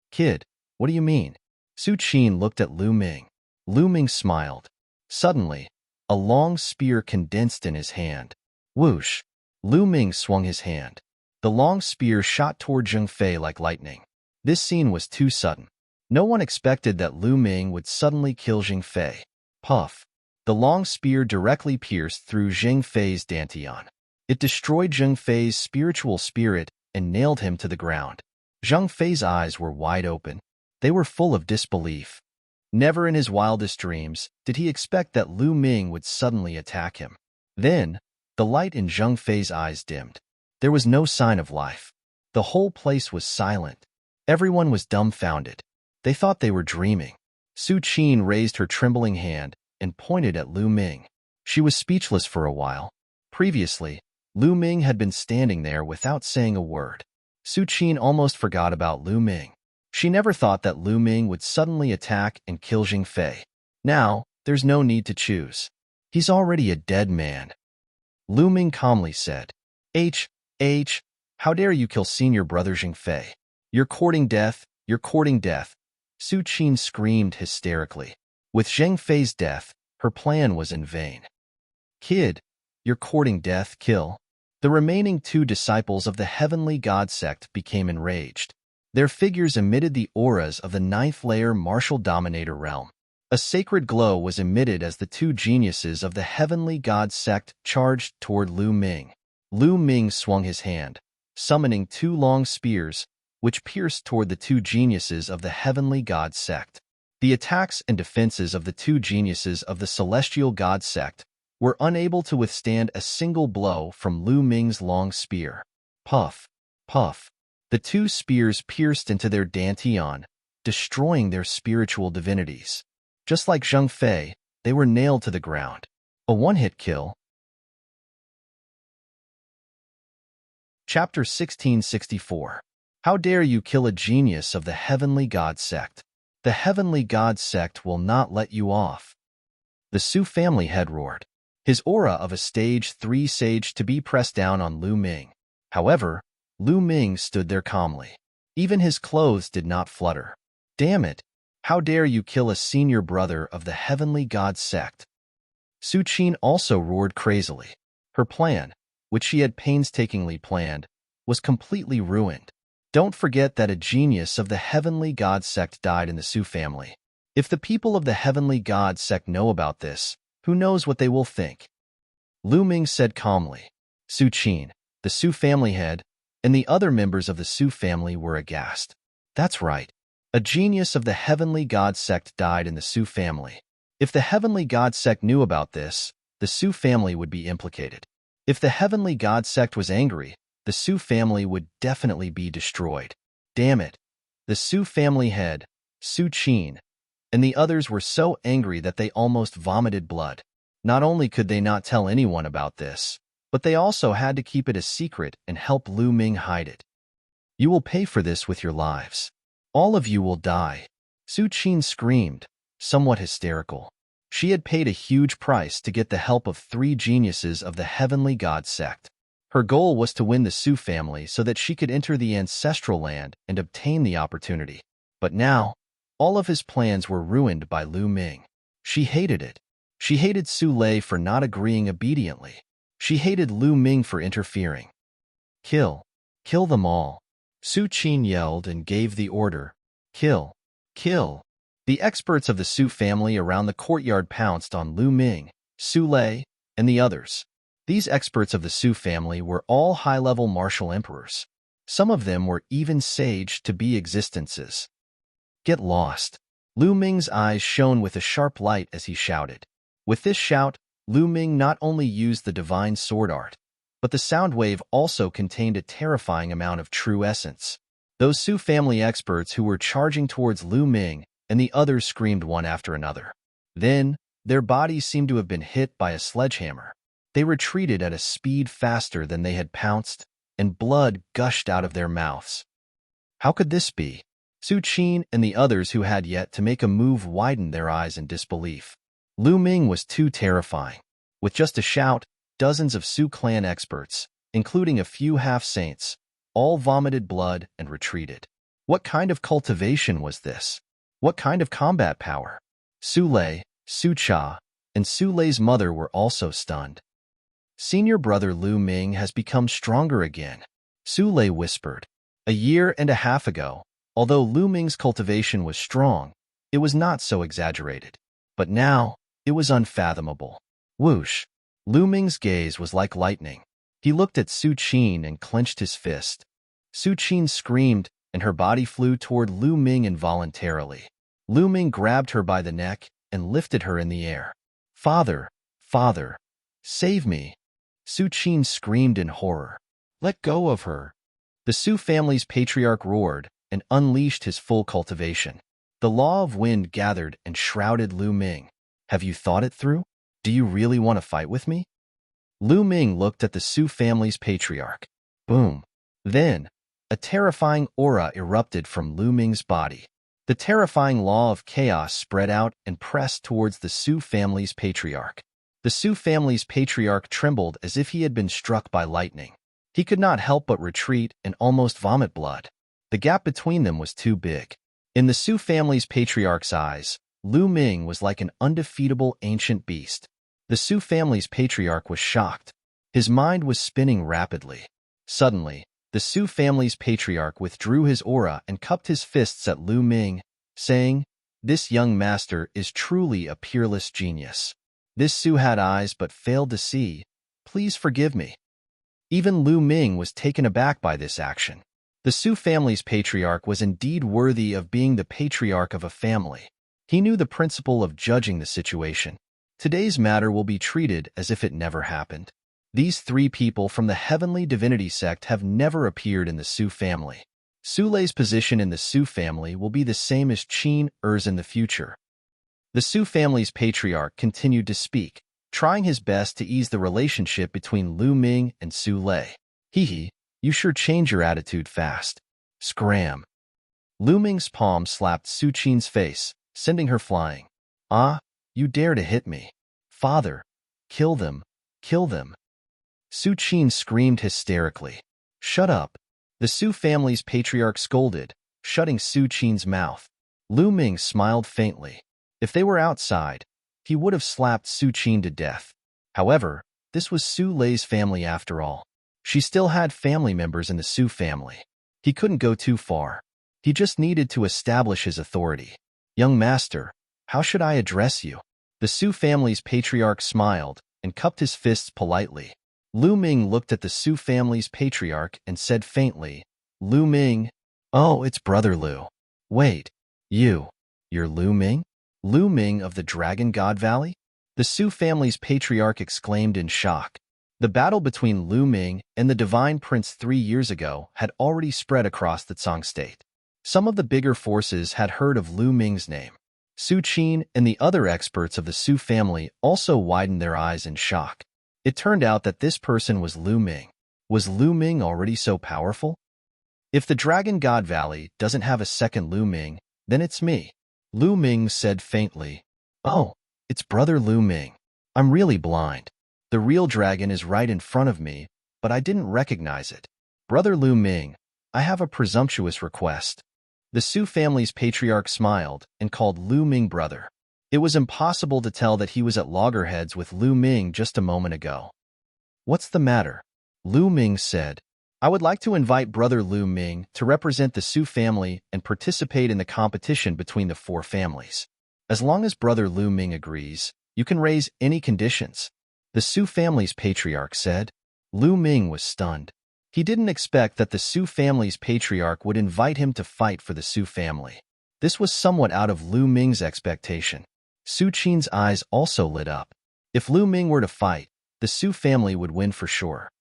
Kid, what do you mean? Su Qin looked at Lu Ming. Lu Ming smiled. Suddenly, a long spear condensed in his hand. Whoosh! Lu Ming swung his hand. The long spear shot toward Zheng Fei like lightning. This scene was too sudden. No one expected that Lu Ming would suddenly kill Zheng Fei. Puff! The long spear directly pierced through Zheng Fei's dantian. It destroyed Zheng Fei's spiritual spirit and nailed him to the ground. Zheng Fei's eyes were wide open. They were full of disbelief. Never in his wildest dreams did he expect that Lu Ming would suddenly attack him. Then, the light in Zheng Fei's eyes dimmed. There was no sign of life. The whole place was silent. Everyone was dumbfounded. They thought they were dreaming. Su Qin raised her trembling hand and pointed at Lu Ming. She was speechless for a while. Previously, Lu Ming had been standing there without saying a word. Su Qin almost forgot about Lu Ming. She never thought that Lu Ming would suddenly attack and kill Jing Fei. Now, there's no need to choose. He's already a dead man. Lu Ming calmly said, H, how dare you kill senior brother Jing Fei? You're courting death, you're courting death. Su Qin screamed hysterically. With Zheng Fei's death, her plan was in vain. Kid, you're courting death, kill. The remaining 2 disciples of the heavenly god sect became enraged. Their figures emitted the auras of the 9th layer martial dominator realm. A sacred glow was emitted as the 2 geniuses of the heavenly god sect charged toward Lu Ming. Lu Ming swung his hand, summoning 2 long spears, which pierced toward the 2 geniuses of the heavenly god sect. The attacks and defenses of the 2 geniuses of the celestial god sect were unable to withstand a single blow from Lu Ming's long spear. Puff, puff. The 2 spears pierced into their dantian, destroying their spiritual divinities. Just like Zheng Fei, they were nailed to the ground. A one-hit kill. Chapter 1664. How dare you kill a genius of the heavenly god sect? The heavenly god sect will not let you off. The Su family head roared, his aura of a stage 3 sage to be pressed down on Lu Ming. However, Lu Ming stood there calmly. Even his clothes did not flutter. Damn it! How dare you kill a senior brother of the heavenly god sect? Su Qin also roared crazily. Her plan, which she had painstakingly planned, was completely ruined. Don't forget that a genius of the heavenly god sect died in the Su family. If the people of the heavenly god sect know about this, who knows what they will think? Lu Ming said calmly. Su Qin, the Su family head, and the other members of the Su family were aghast. That's right. A genius of the heavenly god sect died in the Su family. If the heavenly god sect knew about this, the Su family would be implicated. If the heavenly god sect was angry, the Su family would definitely be destroyed. Damn it. The Su family head, Su Qin, and the others were so angry that they almost vomited blood. Not only could they not tell anyone about this, but they also had to keep it a secret and help Lu Ming hide it. You will pay for this with your lives. All of you will die. Su Qin screamed, somewhat hysterical. She had paid a huge price to get the help of 3 geniuses of the heavenly god sect. Her goal was to win the Su family so that she could enter the ancestral land and obtain the opportunity. But now, all of his plans were ruined by Lu Ming. She hated it. She hated Su Lei for not agreeing obediently. She hated Lu Ming for interfering. Kill. Kill them all. Su Qin yelled and gave the order. Kill. Kill. The experts of the Su family around the courtyard pounced on Lu Ming, Su Lei, and the others. These experts of the Su family were all high-level martial emperors. Some of them were even saged to be existences. Get lost. Lu Ming's eyes shone with a sharp light as he shouted. With this shout, Lu Ming not only used the divine sword art, but the sound wave also contained a terrifying amount of true essence. Those Su family experts who were charging towards Lu Ming and the others screamed one after another. Then, their bodies seemed to have been hit by a sledgehammer. They retreated at a speed faster than they had pounced, and blood gushed out of their mouths. How could this be? Su Qin and the others who had yet to make a move widened their eyes in disbelief. Lu Ming was too terrifying. With just a shout, dozens of Su clan experts, including a few half-saints, all vomited blood and retreated. What kind of cultivation was this? What kind of combat power? Su Lei, Su Cha, and Su Lei's mother were also stunned. Senior brother Lu Ming has become stronger again, Su Lei whispered. A year and a half ago, although Lu Ming's cultivation was strong, it was not so exaggerated. But now, it was unfathomable. Whoosh! Lu Ming's gaze was like lightning. He looked at Su Qin and clenched his fist. Su Qin screamed, and her body flew toward Lu Ming involuntarily. Lu Ming grabbed her by the neck and lifted her in the air. Father, father, save me! Su Qin screamed in horror. Let go of her! The Su family's patriarch roared and unleashed his full cultivation. The law of wind gathered and shrouded Lu Ming. Have you thought it through? Do you really want to fight with me? Lu Ming looked at the Su family's patriarch. Boom. Then, a terrifying aura erupted from Lu Ming's body. The terrifying law of chaos spread out and pressed towards the Su family's patriarch. The Su family's patriarch trembled as if he had been struck by lightning. He could not help but retreat and almost vomit blood. The gap between them was too big. In the Su family's patriarch's eyes, Lu Ming was like an undefeatable ancient beast. The Su family's patriarch was shocked. His mind was spinning rapidly. Suddenly, the Su family's patriarch withdrew his aura and cupped his fists at Lu Ming, saying, "This young master is truly a peerless genius. This Su had eyes but failed to see. Please forgive me." Even Lu Ming was taken aback by this action. The Su family's patriarch was indeed worthy of being the patriarch of a family. He knew the principle of judging the situation. Today's matter will be treated as if it never happened. These three people from the heavenly divinity sect have never appeared in the Su family. Su Lei's position in the Su family will be the same as Qin Er's in the future. The Su family's patriarch continued to speak, trying his best to ease the relationship between Lu Ming and Su Lei. "Hee, you sure change your attitude fast." Scram. Lu Ming's palm slapped Su Qin's face, sending her flying. "Ah, you dare to hit me. Father, kill them, kill them." Su Qin screamed hysterically. "Shut up." The Su family's patriarch scolded, shutting Su Qin's mouth. Lu Ming smiled faintly. If they were outside, he would have slapped Su Qin to death. However, this was Su Lei's family after all. She still had family members in the Su family. He couldn't go too far. He just needed to establish his authority. "Young master, how should I address you?" The Su family's patriarch smiled and cupped his fists politely. Lu Ming looked at the Su family's patriarch and said faintly, "Lu Ming." "Oh, it's Brother Lu." "Wait, you're Lu Ming? Lu Ming of the Dragon God Valley?" The Su family's patriarch exclaimed in shock. The battle between Lu Ming and the Divine Prince 3 years ago had already spread across the Tsang state. Some of the bigger forces had heard of Lu Ming's name. Su Qin and the other experts of the Su family also widened their eyes in shock. It turned out that this person was Lu Ming. Was Lu Ming already so powerful? "If the Dragon God Valley doesn't have a second Lu Ming, then it's me," Lu Ming said faintly. "Oh, it's Brother Lu Ming. I'm really blind. The real dragon is right in front of me, but I didn't recognize it. Brother Lu Ming, I have a presumptuous request." The Su family's patriarch smiled and called Lu Ming brother. It was impossible to tell that he was at loggerheads with Lu Ming just a moment ago. "What's the matter?" Lu Ming said. "I would like to invite Brother Lu Ming to represent the Su family and participate in the competition between the 4 families. As long as Brother Lu Ming agrees, you can raise any conditions," the Su family's patriarch said. Lu Ming was stunned. He didn't expect that the Su family's patriarch would invite him to fight for the Su family. This was somewhat out of Lu Ming's expectation. Su Qin's eyes also lit up. If Lu Ming were to fight, the Su family would win for sure.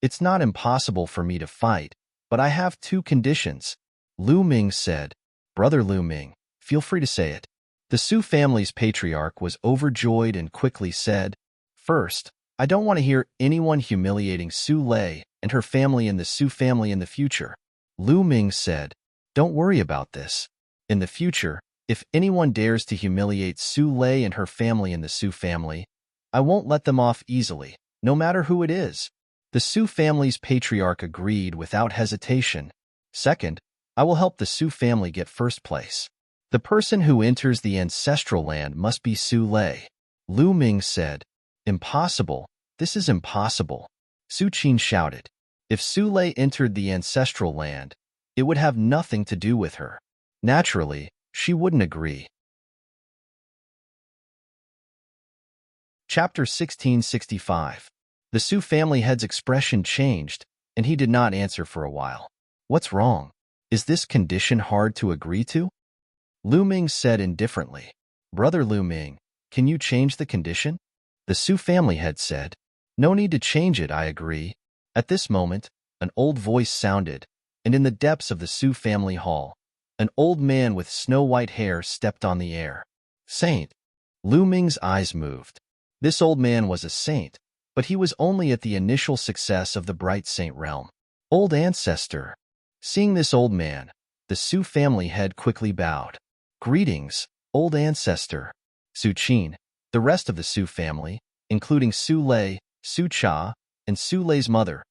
"It's not impossible for me to fight, but I have 2 conditions," Lu Ming said. "Brother Lu Ming, feel free to say it." The Su family's patriarch was overjoyed and quickly said, "First, I don't want to hear anyone humiliating Su Lei and her family in the Su family in the future." Lu Ming said, "Don't worry about this. In the future, if anyone dares to humiliate Su Lei and her family in the Su family, I won't let them off easily, no matter who it is." The Su family's patriarch agreed without hesitation. "Second, I will help the Su family get first place. The person who enters the ancestral land must be Su Lei." Lu Ming said, "Impossible. This is impossible." Su Qin shouted. If Su Lei entered the ancestral land, it would have nothing to do with her. Naturally, she wouldn't agree. Chapter 1665. The Su family head's expression changed, and he did not answer for a while. "What's wrong? Is this condition hard to agree to?" Lu Ming said indifferently. "Brother Lu Ming, can you change the condition?" The Su family head said. "No need to change it, I agree." At this moment, an old voice sounded, and in the depths of the Su family hall, an old man with snow-white hair stepped on the air. "Saint." Lu Ming's eyes moved. This old man was a saint, but he was only at the initial success of the Bright Saint realm. "Old ancestor." Seeing this old man, the Su family head quickly bowed. Greetings, old ancestor. Su Qin, the rest of the Su family, including Su Lei, Su Cha, and Su Lei's mother,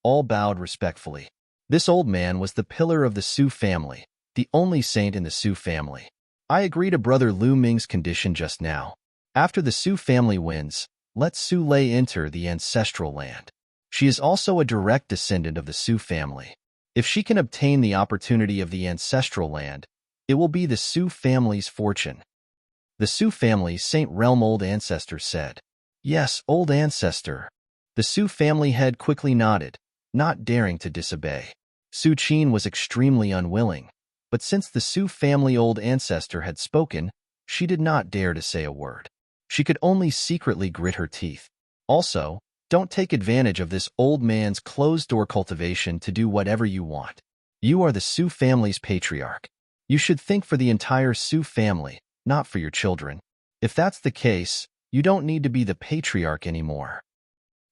all bowed respectfully. This old man was the pillar of the Su family, the only saint in the Su family. I agree to Brother Lu Ming's condition just now. After the Su family wins, let Su Lei enter the ancestral land. She is also a direct descendant of the Su family. If she can obtain the opportunity of the ancestral land, it will be the Su family's fortune. The Su family Saint Realm old ancestor said. Yes, old ancestor. The Su family head quickly nodded, not daring to disobey. Su Qin was extremely unwilling, but since the Su family old ancestor had spoken, she did not dare to say a word. She could only secretly grit her teeth. Also, don't take advantage of this old man's closed-door cultivation to do whatever you want. You are the Su family's patriarch. You should think for the entire Su family, not for your children. If that's the case, you don't need to be the patriarch anymore.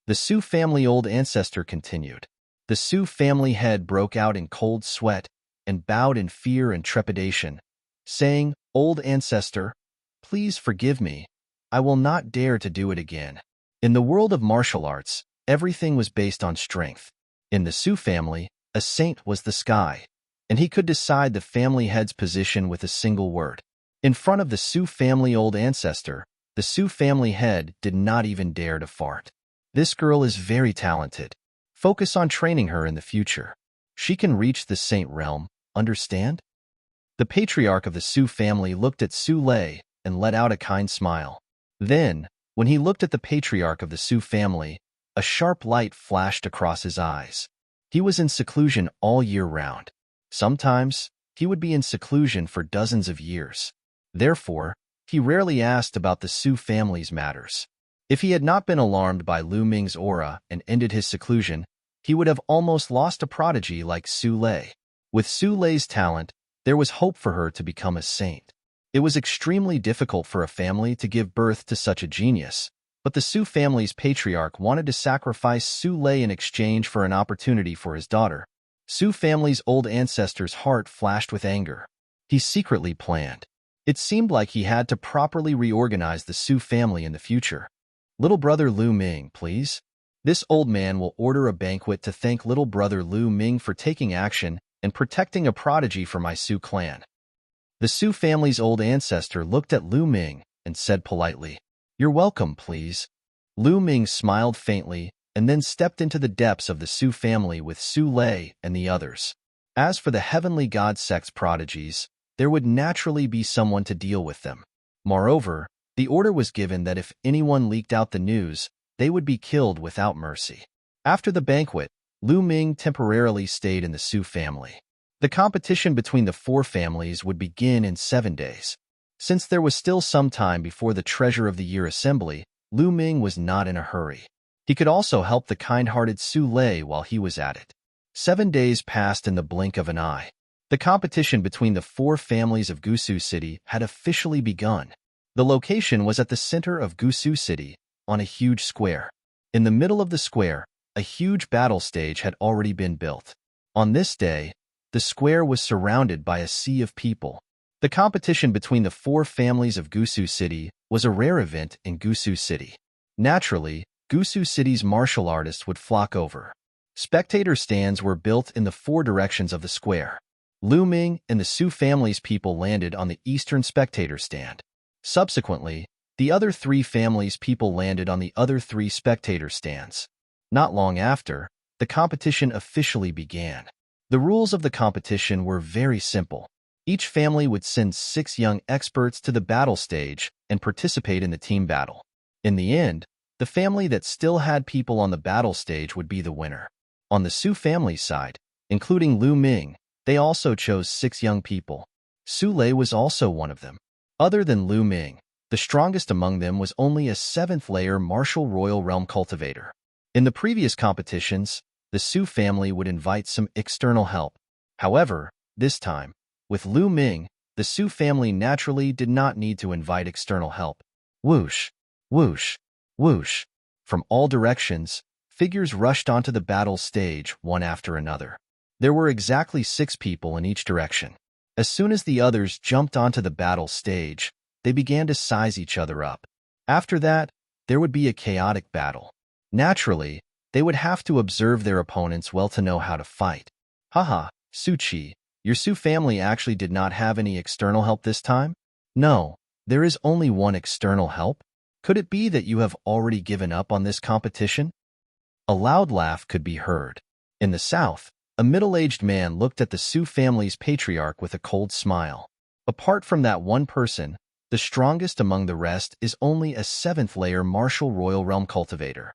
The Su family old ancestor continued. The Su family head broke out in cold sweat and bowed in fear and trepidation, saying, Old ancestor, please forgive me. I will not dare to do it again. In the world of martial arts, everything was based on strength. In the Su family, a saint was the sky, and he could decide the family head's position with a single word. In front of the Su family old ancestor, the Su family head did not even dare to fart. This girl is very talented. Focus on training her in the future. She can reach the saint realm, understand? The patriarch of the Su family looked at Su Lei and let out a kind smile. Then, when he looked at the patriarch of the Su family, a sharp light flashed across his eyes. He was in seclusion all year round. Sometimes, he would be in seclusion for dozens of years. Therefore, he rarely asked about the Su family's matters. If he had not been alarmed by Lu Ming's aura and ended his seclusion, he would have almost lost a prodigy like Su Lei. With Su Lei's talent, there was hope for her to become a saint. It was extremely difficult for a family to give birth to such a genius, but the Su family's patriarch wanted to sacrifice Su Lei in exchange for an opportunity for his daughter. Su family's old ancestor's heart flashed with anger. He secretly planned. It seemed like he had to properly reorganize the Su family in the future. Little brother Lu Ming, please. This old man will order a banquet to thank little brother Lu Ming for taking action and protecting a prodigy for my Su clan. The Su family's old ancestor looked at Lu Ming and said politely, You're welcome, please. Lu Ming smiled faintly and then stepped into the depths of the Su family with Su Lei and the others. As for the heavenly god sect's prodigies, there would naturally be someone to deal with them. Moreover, the order was given that if anyone leaked out the news, they would be killed without mercy. After the banquet, Lu Ming temporarily stayed in the Su family. The competition between the four families would begin in 7 days. Since there was still some time before the Treasure of the Year assembly, Lu Ming was not in a hurry. He could also help the kind-hearted Su Lei while he was at it. 7 days passed in the blink of an eye. The competition between the four families of Gusu City had officially begun. The location was at the center of Gusu City, on a huge square. In the middle of the square, a huge battle stage had already been built. On this day, the square was surrounded by a sea of people. The competition between the four families of Gusu City was a rare event in Gusu City. Naturally, Gusu City's martial artists would flock over. Spectator stands were built in the four directions of the square. Lu Ming and the Su family's people landed on the eastern spectator stand. Subsequently, the other three families' people landed on the other three spectator stands. Not long after, the competition officially began. The rules of the competition were very simple. Each family would send 6 young experts to the battle stage and participate in the team battle. In the end, the family that still had people on the battle stage would be the winner. On the Su family's side, including Lu Ming, they also chose 6 young people. Su Lei was also one of them. Other than Lu Ming, the strongest among them was only a 7th-layer martial royal realm cultivator. In the previous competitions, the Su family would invite some external help. However, this time, with Lu Ming, the Su family naturally did not need to invite external help. Whoosh, whoosh, whoosh. From all directions, figures rushed onto the battle stage one after another. There were exactly 6 people in each direction. As soon as the others jumped onto the battle stage, they began to size each other up. After that, there would be a chaotic battle. Naturally, they would have to observe their opponents well to know how to fight. Haha, Suchi, your Su family actually did not have any external help this time? No, there is only one external help. Could it be that you have already given up on this competition? A loud laugh could be heard. In the south, a middle-aged man looked at the Su family's patriarch with a cold smile. Apart from that one person, the strongest among the rest is only a 7th-layer martial royal realm cultivator.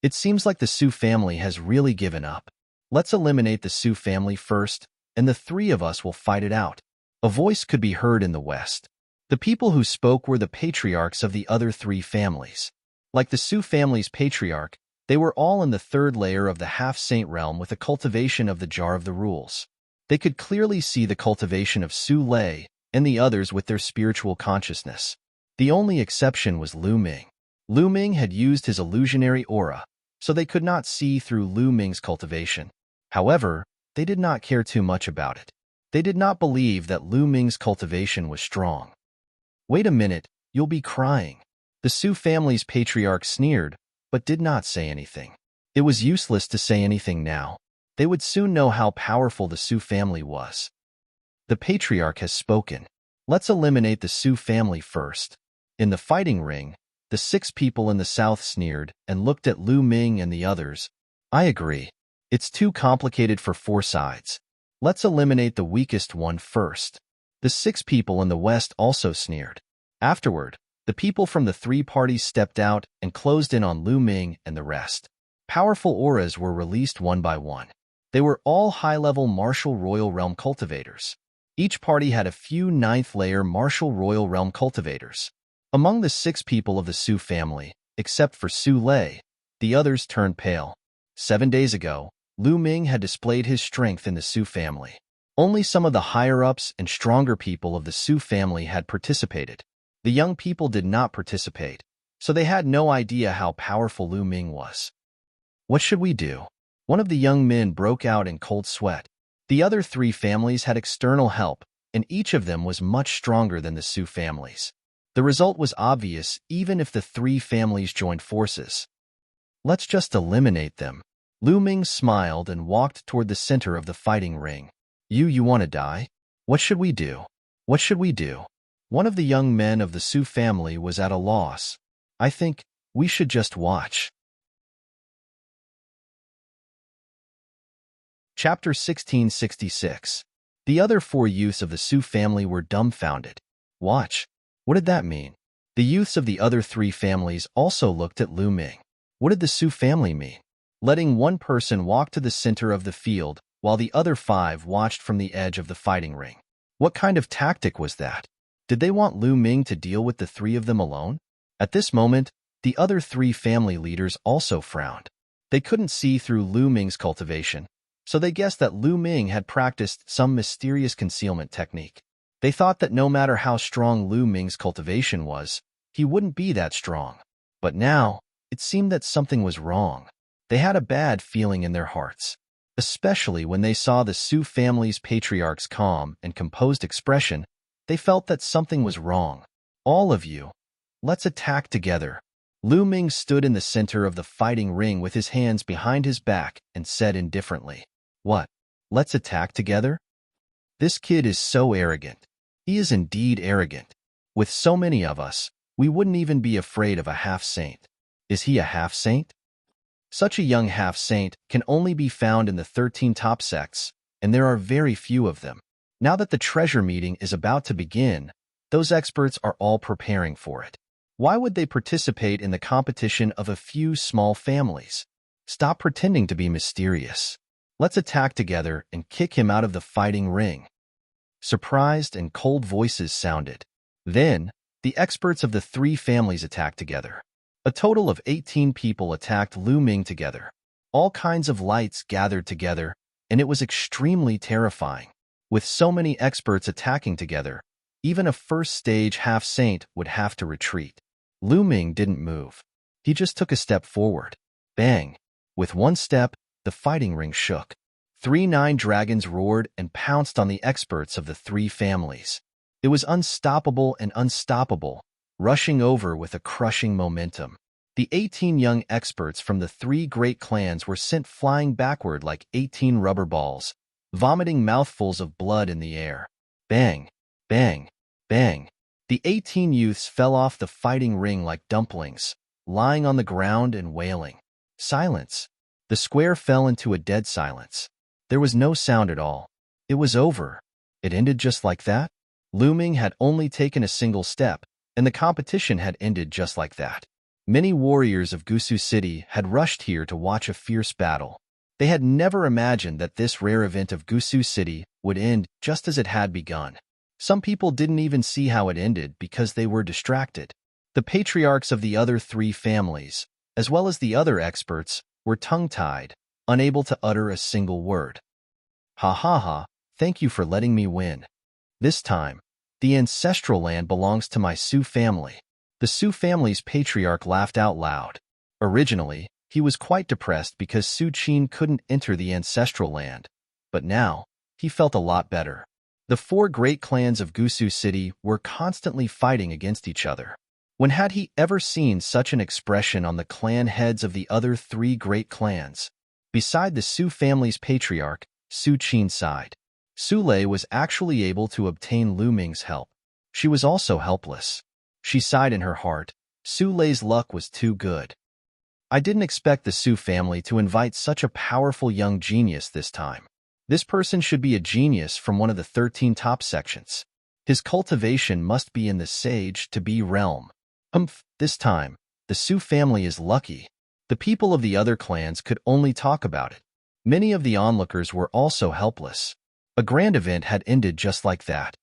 It seems like the Su family has really given up. Let's eliminate the Su family first, and the 3 of us will fight it out. A voice could be heard in the west. The people who spoke were the patriarchs of the other 3 families. Like the Su family's patriarch, they were all in the 3rd layer of the half-saint realm with a cultivation of the Jar of the Rules. They could clearly see the cultivation of Su Lei and the others with their spiritual consciousness. The only exception was Lu Ming. Lu Ming had used his illusionary aura, so they could not see through Lu Ming's cultivation. However, they did not care too much about it. They did not believe that Lu Ming's cultivation was strong. Wait a minute, you'll be crying. The Su family's patriarch sneered, but did not say anything. It was useless to say anything now. They would soon know how powerful the Su family was. The patriarch has spoken. Let's eliminate the Su family first. In the fighting ring, the 6 people in the south sneered and looked at Lu Ming and the others. I agree. It's too complicated for 4 sides. Let's eliminate the weakest one first. The 6 people in the west also sneered. Afterward, the people from the 3 parties stepped out and closed in on Lu Ming and the rest. Powerful auras were released one by one. They were all high-level martial royal realm cultivators. Each party had a few 9th-layer martial royal realm cultivators. Among the 6 people of the Su family, except for Su Lei, the others turned pale. 7 days ago, Lu Ming had displayed his strength in the Su family. Only some of the higher-ups and stronger people of the Su family had participated. The young people did not participate, so they had no idea how powerful Lu Ming was. What should we do? One of the young men broke out in cold sweat. The other 3 families had external help, and each of them was much stronger than the Su families. The result was obvious even if the 3 families joined forces. Let's just eliminate them. Lu Ming smiled and walked toward the center of the fighting ring. You want to die? What should we do? What should we do? One of the young men of the Su family was at a loss. I think we should just watch. Chapter 1666. The other 4 youths of the Su family were dumbfounded. Watch. What did that mean? The youths of the other 3 families also looked at Lu Ming. What did the Su family mean? Letting one person walk to the center of the field while the other 5 watched from the edge of the fighting ring. What kind of tactic was that? Did they want Lu Ming to deal with the 3 of them alone? At this moment, the other 3 family leaders also frowned. They couldn't see through Lu Ming's cultivation, so they guessed that Lu Ming had practiced some mysterious concealment technique. They thought that no matter how strong Lu Ming's cultivation was, he wouldn't be that strong. But now, it seemed that something was wrong. They had a bad feeling in their hearts, especially when they saw the Su family's patriarch's calm and composed expression. They felt that something was wrong. All of you, let's attack together. Lu Ming stood in the center of the fighting ring with his hands behind his back and said indifferently, What? Let's attack together? This kid is so arrogant. He is indeed arrogant. With so many of us, we wouldn't even be afraid of a half-saint. Is he a half-saint? Such a young half-saint can only be found in the 13 top sects, and there are very few of them. Now that the treasure meeting is about to begin, those experts are all preparing for it. Why would they participate in the competition of a few small families? Stop pretending to be mysterious. Let's attack together and kick him out of the fighting ring. Surprised and cold voices sounded. Then, the experts of the 3 families attacked together. A total of 18 people attacked Lu Ming together. All kinds of lights gathered together, and it was extremely terrifying. With so many experts attacking together, even a first-stage half-saint would have to retreat. Lu Ming didn't move. He just took a step forward. Bang! With one step, the fighting ring shook. 3 dragons roared and pounced on the experts of the 3 families. It was unstoppable and unstoppable, rushing over with a crushing momentum. The 18 young experts from the 3 great clans were sent flying backward like 18 rubber balls, vomiting mouthfuls of blood in the air. Bang, bang, bang. The 18 youths fell off the fighting ring like dumplings, lying on the ground and wailing. Silence. The square fell into a dead silence. There was no sound at all. It was over. It ended just like that? Lu Ming had only taken a single step, and the competition had ended just like that. Many warriors of Gusu City had rushed here to watch a fierce battle. They had never imagined that this rare event of Gusu City would end just as it had begun. Some people didn't even see how it ended because they were distracted. The patriarchs of the other 3 families, as well as the other experts, were tongue-tied, unable to utter a single word. Ha ha ha, thank you for letting me win. This time, the ancestral land belongs to my Su family. The Su family's patriarch laughed out loud. Originally, he was quite depressed because Su Qin couldn't enter the ancestral land, but now, he felt a lot better. The 4 great clans of Gusu City were constantly fighting against each other. When had he ever seen such an expression on the clan heads of the other 3 great clans? Beside the Su family's patriarch, Su Qin sighed. Su Lei was actually able to obtain Lu Ming's help. She was also helpless. She sighed in her heart. Su Lei's luck was too good. I didn't expect the Su family to invite such a powerful young genius this time. This person should be a genius from one of the 13 top sections. His cultivation must be in the Sage to Be realm. This time, the Su family is lucky. The people of the other clans could only talk about it. Many of the onlookers were also helpless. A grand event had ended just like that.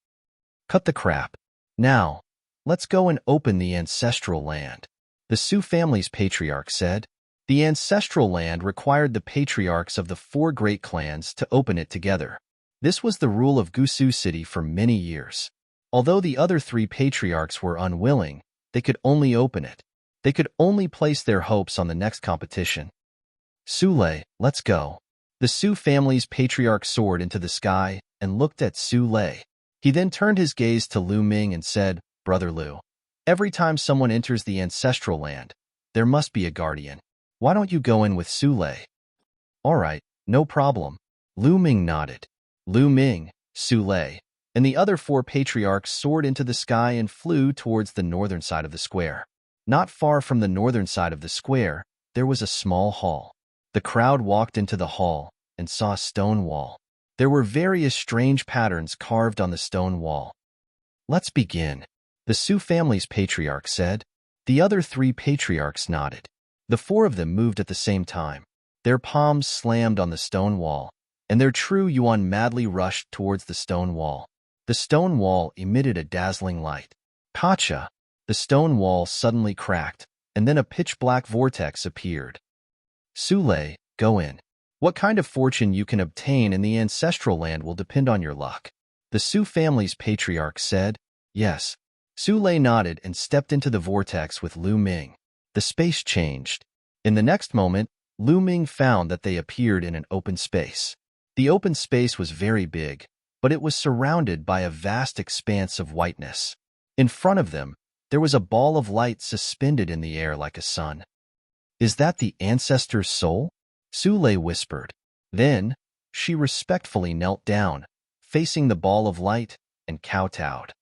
Cut the crap. Now, let's go and open the ancestral land. The Su family's patriarch said. The ancestral land required the patriarchs of the 4 great clans to open it together. This was the rule of Gusu City for many years. Although the other 3 patriarchs were unwilling, they could only open it. They could only place their hopes on the next competition. Su Lei, let's go. The Su family's patriarch soared into the sky and looked at Su Lei. He then turned his gaze to Lu Ming and said, Brother Lu, every time someone enters the ancestral land, there must be a guardian. Why don't you go in with Su Lei? All right, no problem. Lu Ming nodded. Lu Ming, Su Lei, and the other 4 patriarchs soared into the sky and flew towards the northern side of the square. Not far from the northern side of the square, there was a small hall. The crowd walked into the hall and saw a stone wall. There were various strange patterns carved on the stone wall. Let's begin, the Su family's patriarch said. The other 3 patriarchs nodded. The 4 of them moved at the same time. Their palms slammed on the stone wall, and their true yuan madly rushed towards the stone wall. The stone wall emitted a dazzling light. Pacha! The stone wall suddenly cracked, and then a pitch-black vortex appeared. Su Lei, go in. What kind of fortune you can obtain in the ancestral land will depend on your luck. The Su family's patriarch said. Yes. Su Lei nodded and stepped into the vortex with Lu Ming. The space changed. In the next moment, Lu Ming found that they appeared in an open space. The open space was very big, but it was surrounded by a vast expanse of whiteness. In front of them, there was a ball of light suspended in the air like a sun. Is that the ancestor's soul? Su Lei whispered. Then, she respectfully knelt down, facing the ball of light, and kowtowed.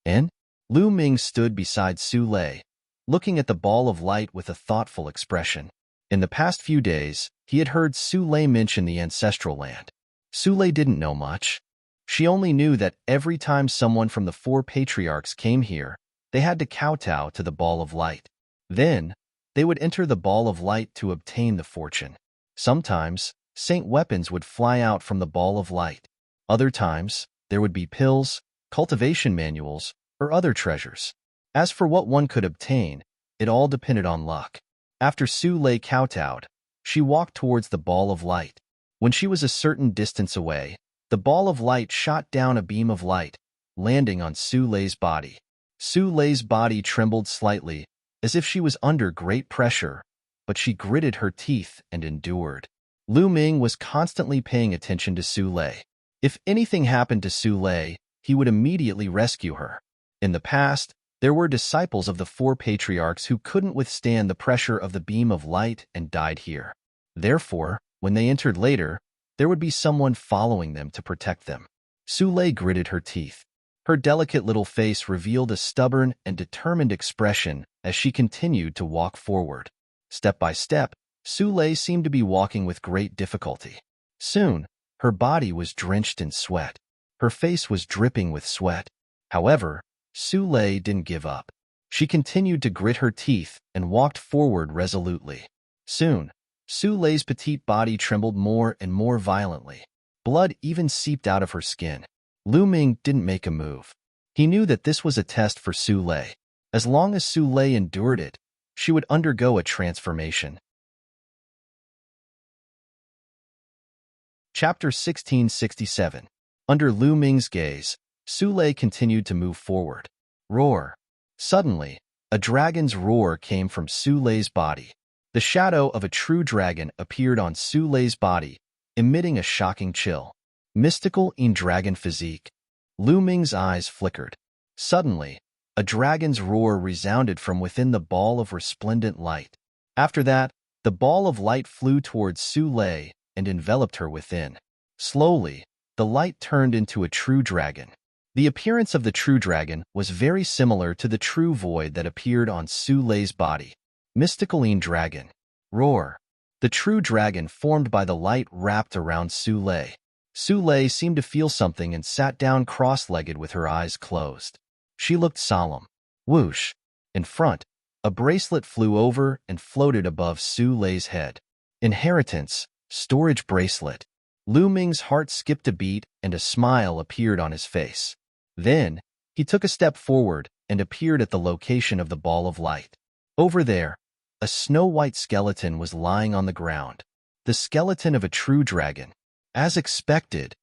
And Lu Ming stood beside Su Lei, looking at the ball of light with a thoughtful expression. In the past few days, he had heard Su Lei mention the ancestral land. Su Lei didn't know much. She only knew that every time someone from the 4 patriarchs came here, they had to kowtow to the ball of light. Then, they would enter the ball of light to obtain the fortune. Sometimes, saint weapons would fly out from the ball of light. Other times, there would be pills, cultivation manuals, or other treasures. As for what one could obtain, it all depended on luck. After Su Lei kowtowed, she walked towards the ball of light. When she was a certain distance away, the ball of light shot down a beam of light, landing on Su Lei's body. Su Lei's body trembled slightly, as if she was under great pressure, but she gritted her teeth and endured. Lu Ming was constantly paying attention to Su Lei. If anything happened to Su Lei, he would immediately rescue her. In the past, there were disciples of the four patriarchs who couldn't withstand the pressure of the beam of light and died here. Therefore, when they entered later, there would be someone following them to protect them. Su Lei gritted her teeth. Her delicate little face revealed a stubborn and determined expression as she continued to walk forward. Step by step, Su Lei seemed to be walking with great difficulty. Soon, her body was drenched in sweat. Her face was dripping with sweat. However, Su Lei didn't give up. She continued to grit her teeth and walked forward resolutely. Soon, Su Lei's petite body trembled more and more violently. Blood even seeped out of her skin. Lu Ming didn't make a move. He knew that this was a test for Su Lei. As long as Su Lei endured it, she would undergo a transformation. Chapter 1667. Under Lu Ming's gaze, Su Lei continued to move forward. Roar. Suddenly, a dragon's roar came from Su Lei's body. The shadow of a true dragon appeared on Su Lei's body, emitting a shocking chill. Mystical in dragon physique. Lu Ming's eyes flickered. Suddenly, a dragon's roar resounded from within the ball of resplendent light. After that, the ball of light flew towards Su Lei and enveloped her within. Slowly, the light turned into a true dragon. The appearance of the true dragon was very similar to the true void that appeared on Su Lei's body. Mysticaline dragon. Roar. The true dragon formed by the light wrapped around Su Lei. Su Lei seemed to feel something and sat down cross-legged with her eyes closed. She looked solemn. Whoosh. In front, a bracelet flew over and floated above Su Lei's head. Inheritance. Storage bracelet. Lu Ming's heart skipped a beat and a smile appeared on his face. Then, he took a step forward and appeared at the location of the ball of light. Over there, a snow-white skeleton was lying on the ground. The skeleton of a true dragon. As expected,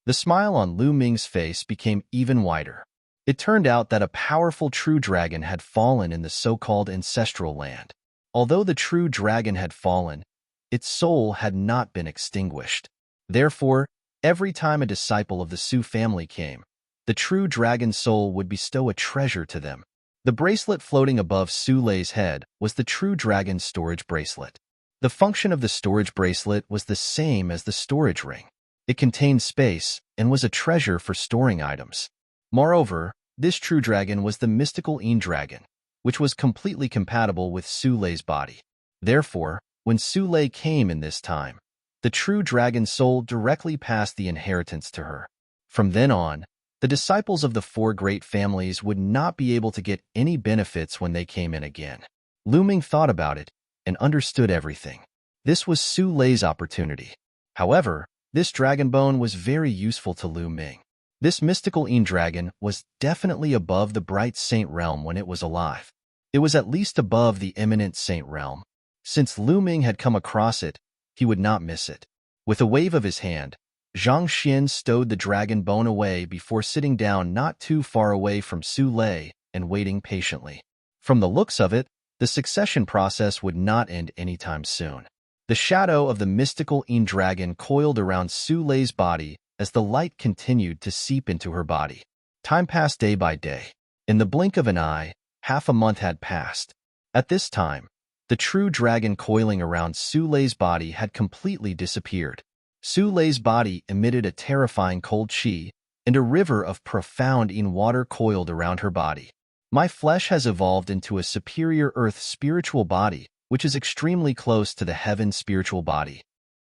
the smile on Lu Ming's face became even wider. It turned out that a powerful true dragon had fallen in the so-called ancestral land. Although the true dragon had fallen, its soul had not been extinguished. Therefore, every time a disciple of the Su family came, the true dragon soul would bestow a treasure to them. The bracelet floating above Su Lei's head was the true dragon's storage bracelet. The function of the storage bracelet was the same as the storage ring. It contained space and was a treasure for storing items. Moreover, this true dragon was the mystical Yin dragon, which was completely compatible with Su Lei's body. Therefore, when Su Lei came in this time, the true dragon soul directly passed the inheritance to her. From then on, the disciples of the four great families would not be able to get any benefits when they came in again. Lu Ming thought about it and understood everything. This was Su Lei's opportunity. However, this dragon bone was very useful to Lu Ming. This mystical Yin dragon was definitely above the bright saint realm when it was alive. It was at least above the eminent saint realm. Since Lu Ming had come across it, he would not miss it. With a wave of his hand, Zhang Xian stowed the dragon bone away before sitting down not too far away from Su Lei and waiting patiently. From the looks of it, the succession process would not end anytime soon. The shadow of the mystical Yin dragon coiled around Su Lei's body as the light continued to seep into her body. Time passed day by day. In the blink of an eye, half a month had passed. At this time, the true dragon coiling around Su Lei's body had completely disappeared. Su Lei's body emitted a terrifying cold qi, and a river of profound Yin water coiled around her body. My flesh has evolved into a superior earth spiritual body, which is extremely close to the heaven spiritual body.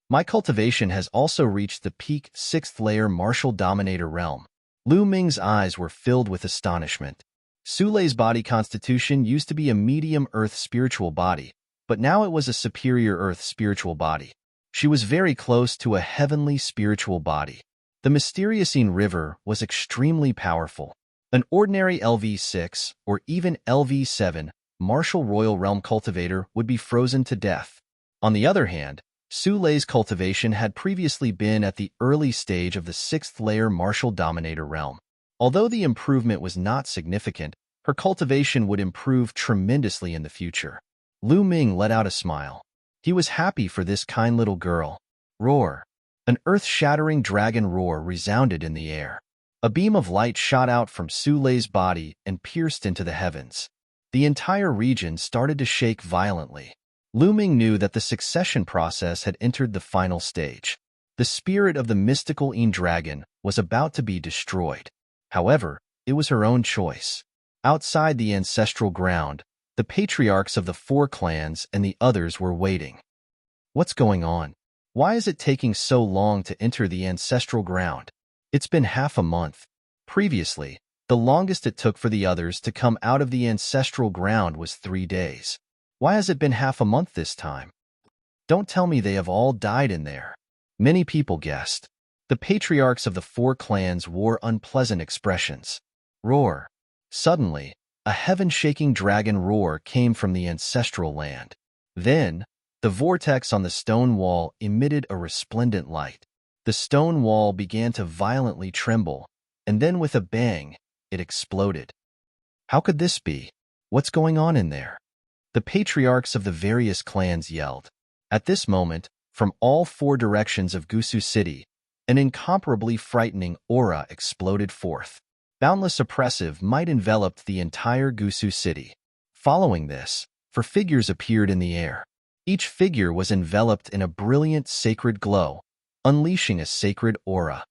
My cultivation has also reached the peak 6th layer martial dominator realm. Lu Ming's eyes were filled with astonishment. Su Lei's body constitution used to be a medium earth spiritual body, but now it was a superior earth spiritual body. She was very close to a heavenly spiritual body. The mysterious Yin river was extremely powerful. An ordinary LV6 or even LV7 martial royal realm cultivator would be frozen to death. On the other hand, Su Lei's cultivation had previously been at the early stage of the 6th layer martial dominator realm. Although the improvement was not significant, her cultivation would improve tremendously in the future. Lu Ming let out a smile. He was happy for this kind little girl. Roar. An earth-shattering dragon roar resounded in the air. A beam of light shot out from Sulei's body and pierced into the heavens. The entire region started to shake violently. Lu Ming knew that the succession process had entered the final stage. The spirit of the mystical dragon was about to be destroyed. However, it was her own choice. Outside the ancestral ground, the patriarchs of the 4 clans and the others were waiting. What's going on? Why is it taking so long to enter the ancestral ground? It's been half a month. Previously, the longest it took for the others to come out of the ancestral ground was 3 days. Why has it been half a month this time? Don't tell me they have all died in there. Many people guessed. The patriarchs of the 4 clans wore unpleasant expressions. Roar. Suddenly, a heaven-shaking dragon roar came from the ancestral land. Then, the vortex on the stone wall emitted a resplendent light. The stone wall began to violently tremble, and then with a bang, it exploded. How could this be? What's going on in there? The patriarchs of the various clans yelled. At this moment, from all 4 directions of Gusu City, an incomparably frightening aura exploded forth. Boundless oppressive might enveloped the entire Gusu City. Following this, 4 figures appeared in the air. Each figure was enveloped in a brilliant sacred glow, unleashing a sacred aura.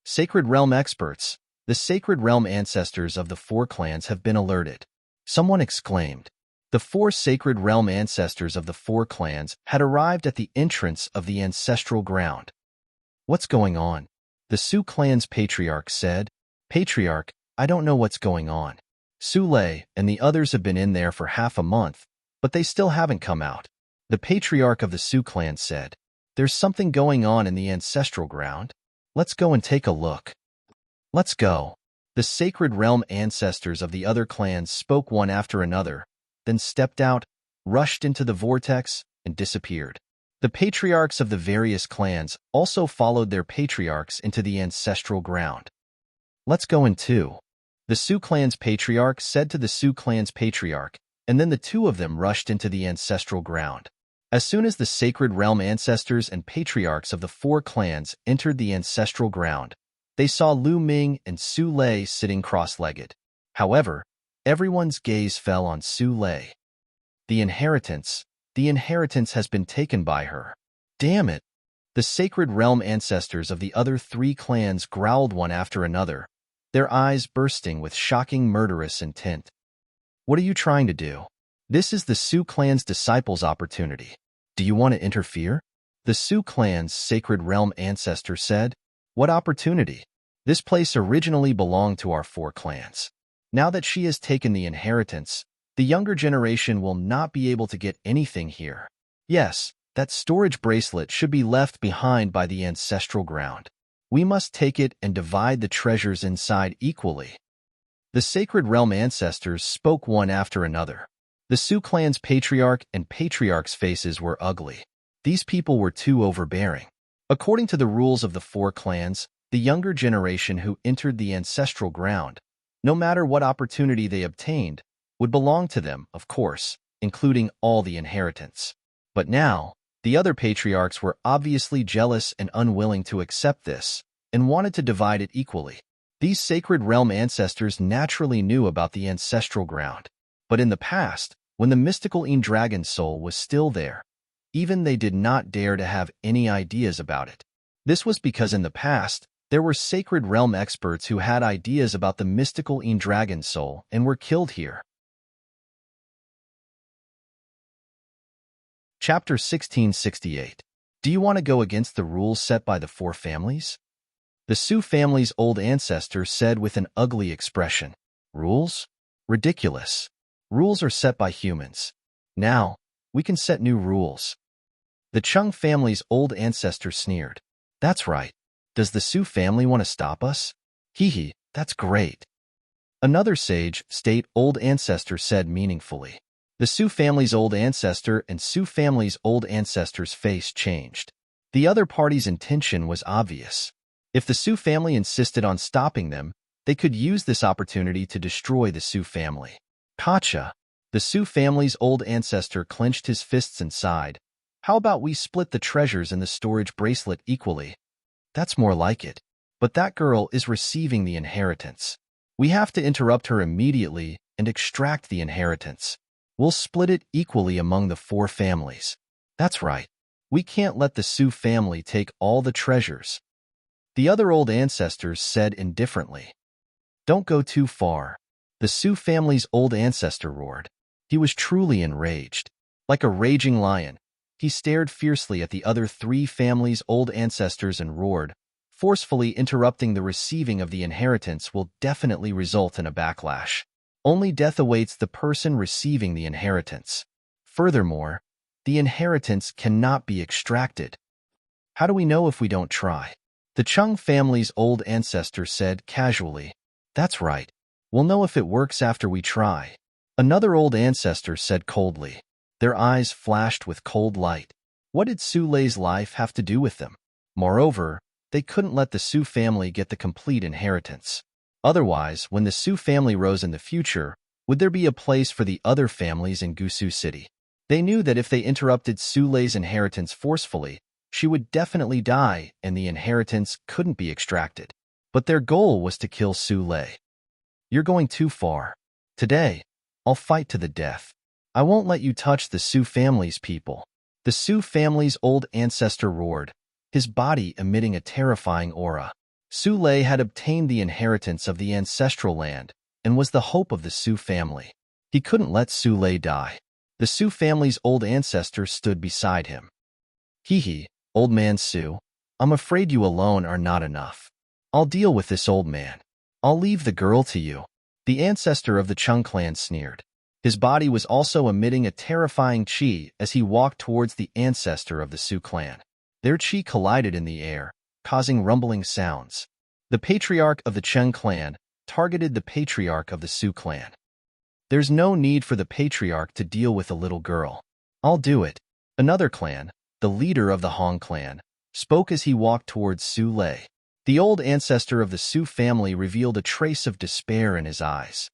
Sacred Realm experts, the Sacred Realm ancestors of the 4 clans have been alerted. Someone exclaimed. The 4 Sacred Realm ancestors of the 4 clans had arrived at the entrance of the ancestral ground. What's going on? The Su clan's patriarch said. Patriarch, I don't know what's going on. Sule and the others have been in there for half a month, but they still haven't come out. The patriarch of the Su clan said. There's something going on in the ancestral ground. Let's go and take a look. Let's go. The Sacred Realm ancestors of the other clans spoke one after another, then stepped out, rushed into the vortex, and disappeared. The patriarchs of the various clans also followed their patriarchs into the ancestral ground. Let's go in too. The Su clan's patriarch said to the Su clan's patriarch, and then the 2 of them rushed into the ancestral ground. As soon as the Sacred Realm ancestors and patriarchs of the 4 clans entered the ancestral ground, they saw Lu Ming and Su Lei sitting cross-legged. However, everyone's gaze fell on Su Lei. The inheritance has been taken by her. Damn it! The Sacred Realm ancestors of the other 3 clans growled one after another, their eyes bursting with shocking murderous intent. What are you trying to do? This is the Su clan's disciples' opportunity. Do you want to interfere? The Su clan's Sacred Realm ancestor said. What opportunity? This place originally belonged to our 4 clans. Now that she has taken the inheritance, the younger generation will not be able to get anything here. Yes, that storage bracelet should be left behind by the ancestral ground. We must take it and divide the treasures inside equally. The Sacred Realm ancestors spoke one after another. The Su clan's patriarch and patriarch's faces were ugly. These people were too overbearing. According to the rules of the 4 clans, the younger generation who entered the ancestral ground, no matter what opportunity they obtained, would belong to them, of course, including all the inheritance. But now, the other patriarchs were obviously jealous and unwilling to accept this, and wanted to divide it equally. These Sacred Realm ancestors naturally knew about the ancestral ground. But in the past, when the mystical dragon soul was still there, even they did not dare to have any ideas about it. This was because in the past, there were Sacred Realm experts who had ideas about the mystical dragon soul and were killed here. Chapter 1668. Do you want to go against the rules set by the 4 families? The Su family's old ancestor said with an ugly expression. Rules? Ridiculous. Rules are set by humans. Now, we can set new rules. The Chung family's old ancestor sneered. That's right. Does the Su family want to stop us? Hee, that's great. Another sage, state old ancestor said meaningfully. The Su family's old ancestor and Su family's old ancestor's face changed. The other party's intention was obvious. If the Su family insisted on stopping them, they could use this opportunity to destroy the Su family. Gotcha. The Su family's old ancestor clenched his fists and sighed. How about we split the treasures in the storage bracelet equally? That's more like it. But that girl is receiving the inheritance. We have to interrupt her immediately and extract the inheritance. We'll split it equally among the 4 families. That's right. We can't let the Su family take all the treasures. The other old ancestors said indifferently. Don't go too far. The Su family's old ancestor roared. He was truly enraged. Like a raging lion, he stared fiercely at the other 3 families' old ancestors and roared, forcefully interrupting the receiving of the inheritance will definitely result in a backlash. Only death awaits the person receiving the inheritance. Furthermore, the inheritance cannot be extracted. How do we know if we don't try? The Chung family's old ancestor said casually. That's right. We'll know if it works after we try. Another old ancestor said coldly. Their eyes flashed with cold light. What did Su Lei's life have to do with them? Moreover, they couldn't let the Su family get the complete inheritance. Otherwise, when the Su family rose in the future, would there be a place for the other families in Gusu City? They knew that if they interrupted Su Lei's inheritance forcefully, she would definitely die and the inheritance couldn't be extracted. But their goal was to kill Su Lei. You're going too far. Today, I'll fight to the death. I won't let you touch the Su family's people. The Su family's old ancestor roared, his body emitting a terrifying aura. Su Lei had obtained the inheritance of the ancestral land and was the hope of the Su family. He couldn't let Su Lei die. The Su family's old ancestor stood beside him. Hee, old man Su, I'm afraid you alone are not enough. I'll deal with this old man. I'll leave the girl to you. The ancestor of the Chung clan sneered. His body was also emitting a terrifying chi as he walked towards the ancestor of the Su clan. Their chi collided in the air, causing rumbling sounds. The patriarch of the Chen clan targeted the patriarch of the Su clan. There's no need for the patriarch to deal with a little girl. I'll do it. Another clan, the leader of the Hong clan, spoke as he walked towards Su Lei. The old ancestor of the Su family revealed a trace of despair in his eyes.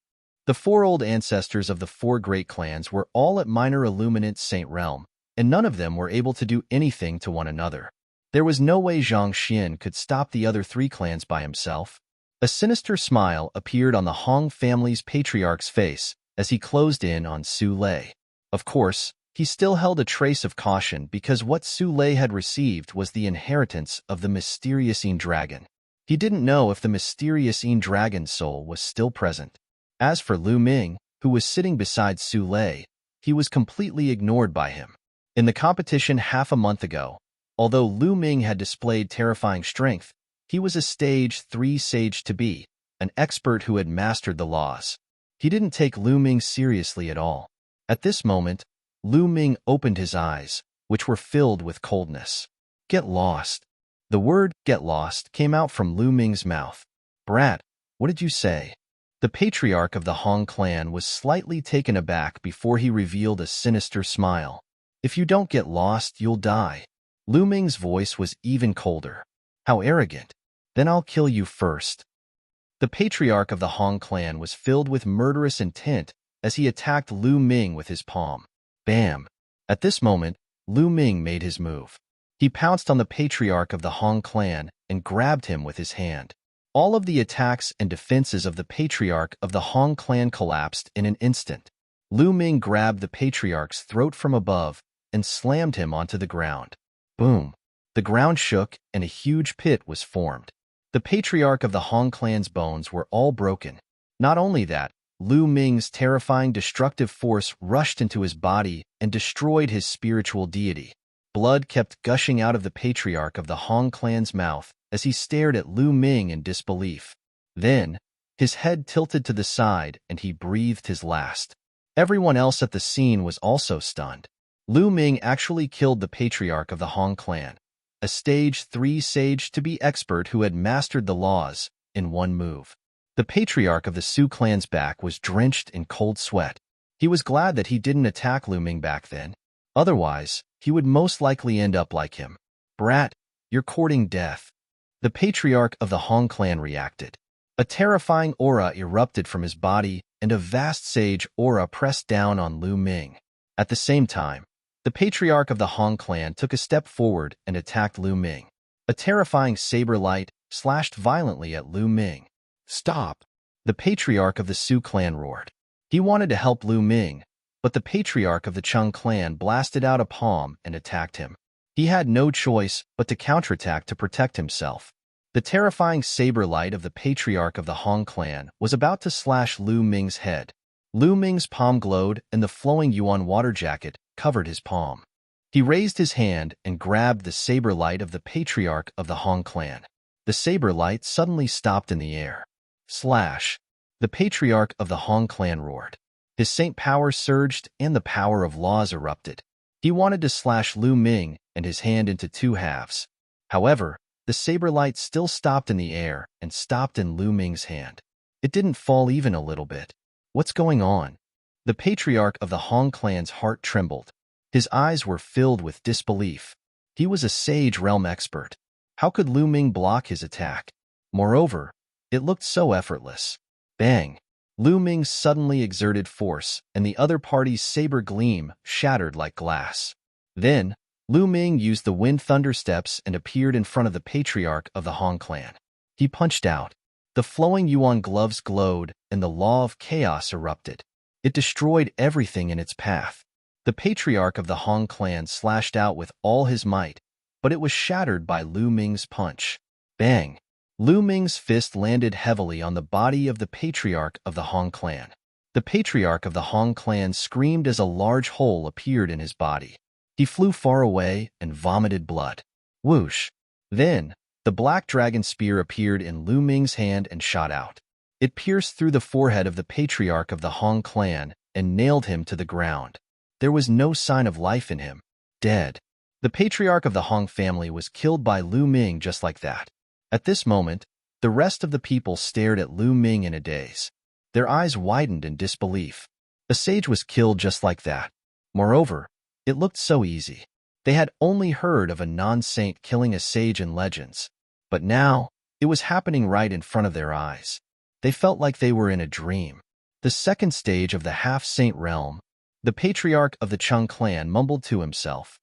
The 4 old ancestors of the 4 great clans were all at minor illuminant Saint Realm, and none of them were able to do anything to one another. There was no way Zhang Xian could stop the other 3 clans by himself. A sinister smile appeared on the Hong family's patriarch's face as he closed in on Su Lei. Of course, he still held a trace of caution because what Su Lei had received was the inheritance of the mysterious Yin dragon. He didn't know if the mysterious Yin dragon's soul was still present. As for Lu Ming, who was sitting beside Su Lei, he was completely ignored by him. In the competition half a month ago, although Lu Ming had displayed terrifying strength, he was a stage 3 sage to be, an expert who had mastered the laws. He didn't take Lu Ming seriously at all. At this moment, Lu Ming opened his eyes, which were filled with coldness. Get lost. The word get lost came out from Lu Ming's mouth. Brat, what did you say? The patriarch of the Hong clan was slightly taken aback before he revealed a sinister smile. If you don't get lost, you'll die. Lu Ming's voice was even colder. How arrogant. Then I'll kill you first. The patriarch of the Hong clan was filled with murderous intent as he attacked Lu Ming with his palm. Bam! At this moment, Lu Ming made his move. He pounced on the patriarch of the Hong clan and grabbed him with his hand. All of the attacks and defenses of the patriarch of the Hong clan collapsed in an instant. Lu Ming grabbed the patriarch's throat from above and slammed him onto the ground. Boom! The ground shook and a huge pit was formed. The patriarch of the Hong clan's bones were all broken. Not only that, Lu Ming's terrifying destructive force rushed into his body and destroyed his spiritual deity. Blood kept gushing out of the patriarch of the Hong clan's mouth as he stared at Lu Ming in disbelief. Then, his head tilted to the side and he breathed his last. Everyone else at the scene was also stunned. Lu Ming actually killed the patriarch of the Hong clan, a stage 3 sage to be expert who had mastered the laws, in one move. The patriarch of the Su clan's back was drenched in cold sweat. He was glad that he didn't attack Lu Ming back then. Otherwise, he would most likely end up like him. Brat, you're courting death. The patriarch of the Hong clan reacted. A terrifying aura erupted from his body and a vast sage aura pressed down on Lu Ming. At the same time, The patriarch of the Hong clan took a step forward and attacked Lu Ming. A terrifying saber light slashed violently at Lu Ming. "Stop!" the patriarch of the Su clan roared. He wanted to help Lu Ming, but the patriarch of the Chung clan blasted out a palm and attacked him. He had no choice but to counterattack to protect himself. The terrifying saber light of the patriarch of the Hong clan was about to slash Lu Ming's head. Lu Ming's palm glowed and the flowing yuan water jacket covered his palm. He raised his hand and grabbed the saber light of the patriarch of the Hong clan. The saber light suddenly stopped in the air. Slash! The patriarch of the Hong clan roared. His saint power surged and the power of laws erupted. He wanted to slash Lu Ming and his hand into two halves. However, the saber light still stopped in the air and stopped in Lu Ming's hand. It didn't fall even a little bit. What's going on? The patriarch of the Hong clan's heart trembled. His eyes were filled with disbelief. He was a sage realm expert. How could Lu Ming block his attack? Moreover, it looked so effortless. Bang! Lu Ming suddenly exerted force, and the other party's saber gleam shattered like glass. Then, Lu Ming used the wind thunder steps and appeared in front of the patriarch of the Hong clan. He punched out. The flowing yuan gloves glowed, and the law of chaos erupted. It destroyed everything in its path. The patriarch of the Hong clan slashed out with all his might, but it was shattered by Lu Ming's punch. Bang! Lu Ming's fist landed heavily on the body of the patriarch of the Hong clan. The patriarch of the Hong clan screamed as a large hole appeared in his body. He flew far away and vomited blood. Whoosh! Then, the black dragon spear appeared in Lu Ming's hand and shot out. It pierced through the forehead of the patriarch of the Hong clan and nailed him to the ground. There was no sign of life in him. Dead. The patriarch of the Hong family was killed by Lu Ming just like that. At this moment, the rest of the people stared at Lu Ming in a daze. Their eyes widened in disbelief. A sage was killed just like that. Moreover, it looked so easy. They had only heard of a non-saint killing a sage in legends. But now, it was happening right in front of their eyes. They felt like they were in a dream. The second stage of the half-saint realm, the patriarch of the Chung clan mumbled to himself.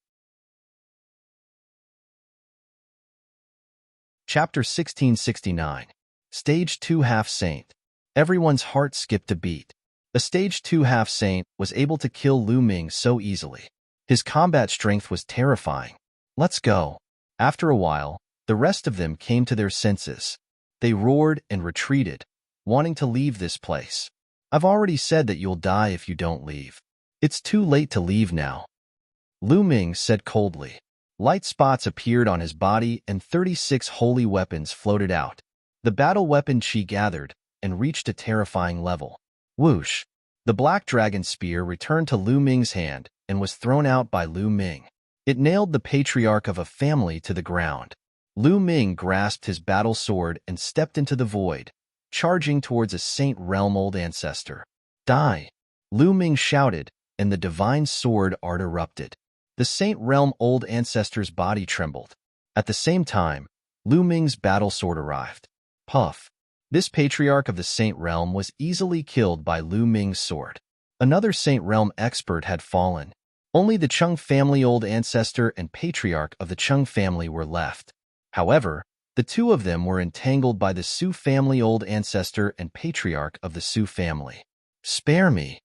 Chapter 1669. Stage 2 Half-Saint. Everyone's heart skipped a beat. A Stage 2 Half-Saint was able to kill Lu Ming so easily. His combat strength was terrifying. Let's go. After a while, the rest of them came to their senses. They roared and retreated, wanting to leave this place. I've already said that you'll die if you don't leave. It's too late to leave now. Lu Ming said coldly. Light spots appeared on his body and 36 holy weapons floated out. The battle weapon chi gathered and reached a terrifying level. Whoosh! The black dragon spear returned to Lu Ming's hand and was thrown out by Lu Ming. It nailed the patriarch of a family to the ground. Lu Ming grasped his battle sword and stepped into the void, charging towards a saint realm old ancestor. Die! Lu Ming shouted, and the divine sword art erupted. The Saint Realm Old Ancestor's body trembled. At the same time, Lu Ming's battle sword arrived. Puff! This patriarch of the Saint Realm was easily killed by Lu Ming's sword. Another Saint Realm expert had fallen. Only the Chung family Old Ancestor and patriarch of the Chung family were left. However, the two of them were entangled by the Su family Old Ancestor and patriarch of the Su family. Spare me!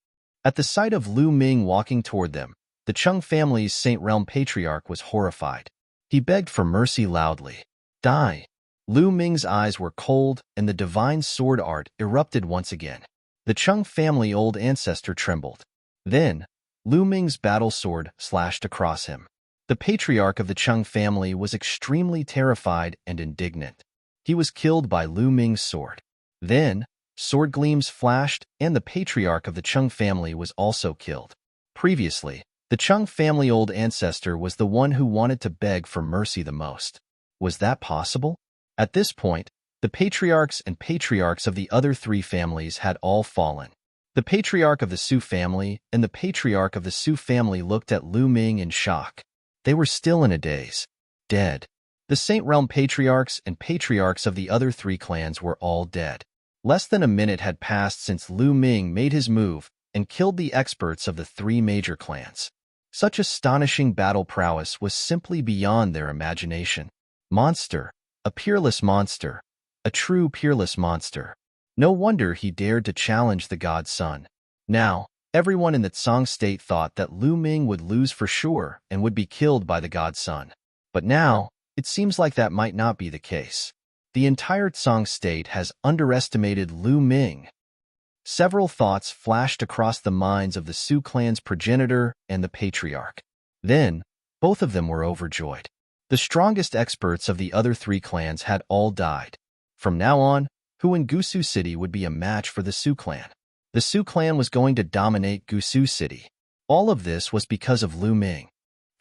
At the sight of Lu Ming walking toward them, the Chung family's Saint Realm patriarch was horrified. He begged for mercy loudly. Die! Lu Ming's eyes were cold, and the divine sword art erupted once again. The Chung family Old Ancestor trembled. Then, Lu Ming's battle sword slashed across him. The patriarch of the Chung family was extremely terrified and indignant. He was killed by Lu Ming's sword. Then, sword gleams flashed, and the patriarch of the Chung family was also killed. Previously, the Chung family Old Ancestor was the one who wanted to beg for mercy the most. Was that possible? At this point, the patriarchs and patriarchs of the other three families had all fallen. The patriarch of the Su family and the patriarch of the Su family looked at Lu Ming in shock. They were still in a daze. Dead. The Saint Realm patriarchs and patriarchs of the other three clans were all dead. Less than a minute had passed since Lu Ming made his move and killed the experts of the three major clans. Such astonishing battle prowess was simply beyond their imagination. Monster, a peerless monster, a true peerless monster. No wonder he dared to challenge the god's son. Now, everyone in the Tsang state thought that Lu Ming would lose for sure and would be killed by the god's son. But now, it seems like that might not be the case. The entire Tsang state has underestimated Lu Ming. Several thoughts flashed across the minds of the Su clan's progenitor and the patriarch. Then, both of them were overjoyed. The strongest experts of the other three clans had all died. From now on, who in Gusu City would be a match for the Su clan? The Su clan was going to dominate Gusu City. All of this was because of Lu Ming.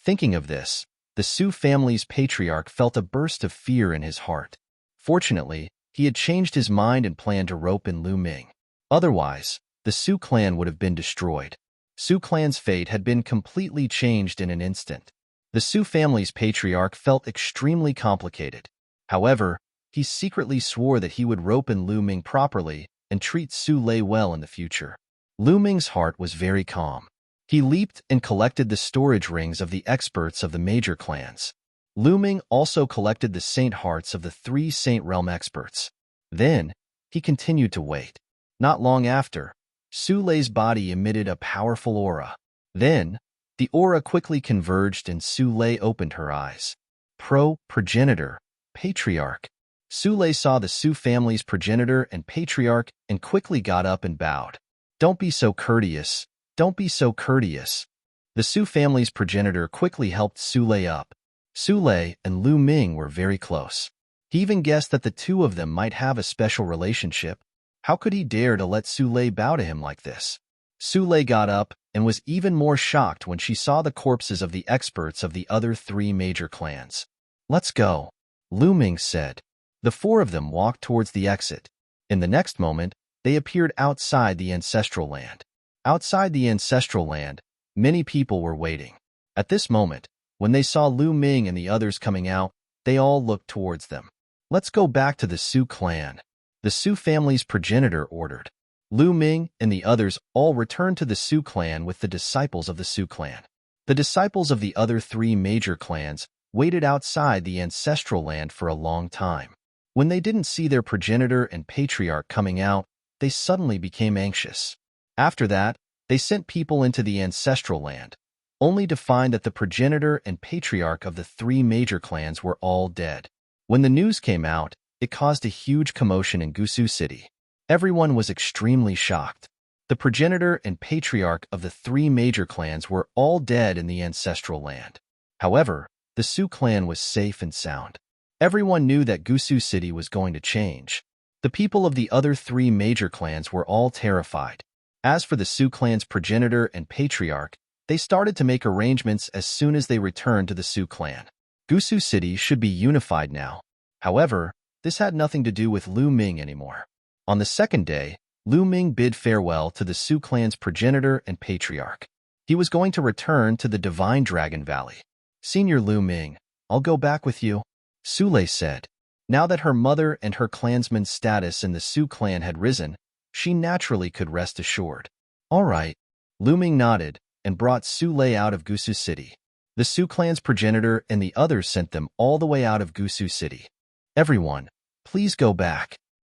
Thinking of this, the Su family's patriarch felt a burst of fear in his heart. Fortunately, he had changed his mind and planned to rope in Lu Ming. Otherwise, the Su clan would have been destroyed. Su clan's fate had been completely changed in an instant. The Su family's patriarch felt extremely complicated. However, he secretly swore that he would rope in Lu Ming properly and treat Su Lei well in the future. Lu Ming's heart was very calm. He leaped and collected the storage rings of the experts of the major clans. Lu Ming also collected the saint hearts of the three Saint Realm experts. Then, he continued to wait. Not long after, Su Lei's body emitted a powerful aura. Then, the aura quickly converged and Su Lei opened her eyes. Progenitor, patriarch. Su Lei saw the Su family's progenitor and patriarch and quickly got up and bowed. Don't be so courteous. Don't be so courteous. The Su family's progenitor quickly helped Su Lei up. Su Lei and Lu Ming were very close. He even guessed that the two of them might have a special relationship. How could he dare to let Su Lei bow to him like this? Su Lei got up and was even more shocked when she saw the corpses of the experts of the other three major clans. Let's go, Lu Ming said. The four of them walked towards the exit. In the next moment, they appeared outside the ancestral land. Outside the ancestral land, many people were waiting. At this moment, when they saw Lu Ming and the others coming out, they all looked towards them. Let's go back to the Su clan. The Su family's progenitor ordered. Lu Ming and the others all returned to the Su clan with the disciples of the Su clan. The disciples of the other three major clans waited outside the ancestral land for a long time. When they didn't see their progenitor and patriarch coming out, they suddenly became anxious. After that, they sent people into the ancestral land, only to find that the progenitor and patriarch of the three major clans were all dead. When the news came out, it caused a huge commotion in Gusu City. Everyone was extremely shocked. The progenitor and patriarch of the three major clans were all dead in the ancestral land. However, the Su clan was safe and sound. Everyone knew that Gusu City was going to change. The people of the other three major clans were all terrified. As for the Su clan's progenitor and patriarch, they started to make arrangements as soon as they returned to the Su clan. Gusu City should be unified now. However, this had nothing to do with Lu Ming anymore. On the second day, Lu Ming bid farewell to the Su clan's progenitor and patriarch. He was going to return to the Divine Dragon Valley. Senior Lu Ming, I'll go back with you, Su Lei said. Now that her mother and her clansman's status in the Su clan had risen, she naturally could rest assured. All right, Lu Ming nodded and brought Su Lei out of Gusu City. The Su clan's progenitor and the others sent them all the way out of Gusu City. Everyone, please go back.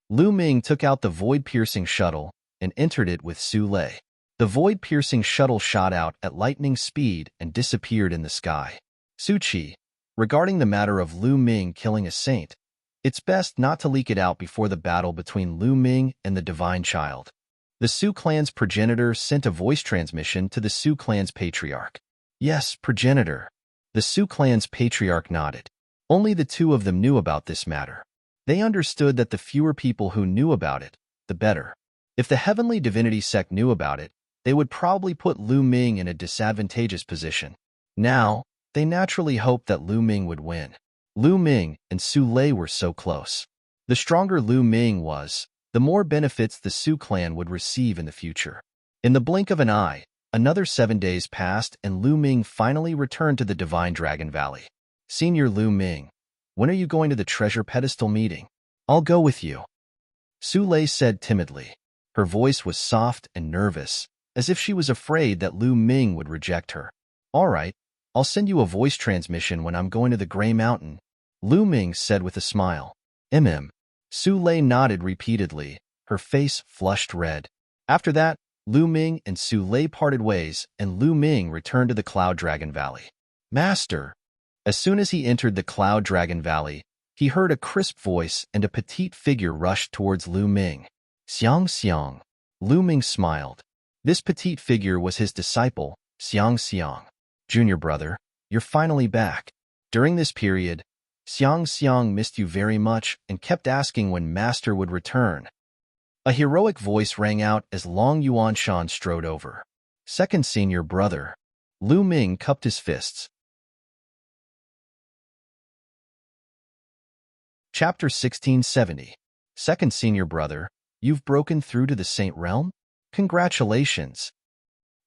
Lu Ming took out the void-piercing shuttle and entered it with Su Lei. The void-piercing shuttle shot out at lightning speed and disappeared in the sky. Su Qi, regarding the matter of Lu Ming killing a saint, it's best not to leak it out before the battle between Lu Ming and the Divine Child. The Su clan's progenitor sent a voice transmission to the Su clan's patriarch. Yes, progenitor. The Su clan's patriarch nodded. Only the two of them knew about this matter. They understood that the fewer people who knew about it, the better. If the Heavenly Divinity sect knew about it, they would probably put Lu Ming in a disadvantageous position. Now, they naturally hoped that Lu Ming would win. Lu Ming and Su Lei were so close. The stronger Lu Ming was, the more benefits the Su clan would receive in the future. In the blink of an eye, another 7 days passed and Lu Ming finally returned to the Divine Dragon Valley. Senior Lu Ming, when are you going to the treasure pedestal meeting? I'll go with you, Su Lei said timidly. Her voice was soft and nervous, as if she was afraid that Lu Ming would reject her. All right, I'll send you a voice transmission when I'm going to the Gray Mountain, Lu Ming said with a smile. Su Lei nodded repeatedly, her face flushed red. After that, Lu Ming and Su Lei parted ways, and Lu Ming returned to the Cloud Dragon Valley. Master! As soon as he entered the Cloud Dragon Valley, he heard a crisp voice and a petite figure rushed towards Lu Ming. Xiang Xiang. Lu Ming smiled. This petite figure was his disciple, Xiang Xiang. Junior brother, you're finally back. During this period, Xiang Xiang missed you very much and kept asking when Master would return. A heroic voice rang out as Long Yuanshan strode over. Second senior brother. Lu Ming cupped his fists. Chapter 1670. Second senior brother, you've broken through to the Saint Realm? Congratulations.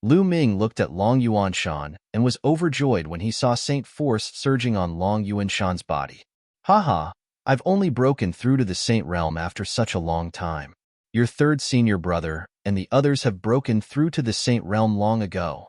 Lu Ming looked at Long Yuanshan and was overjoyed when he saw Saint Force surging on Long Yuanshan's body. Haha, I've only broken through to the Saint Realm after such a long time. Your third senior brother and the others have broken through to the Saint Realm long ago.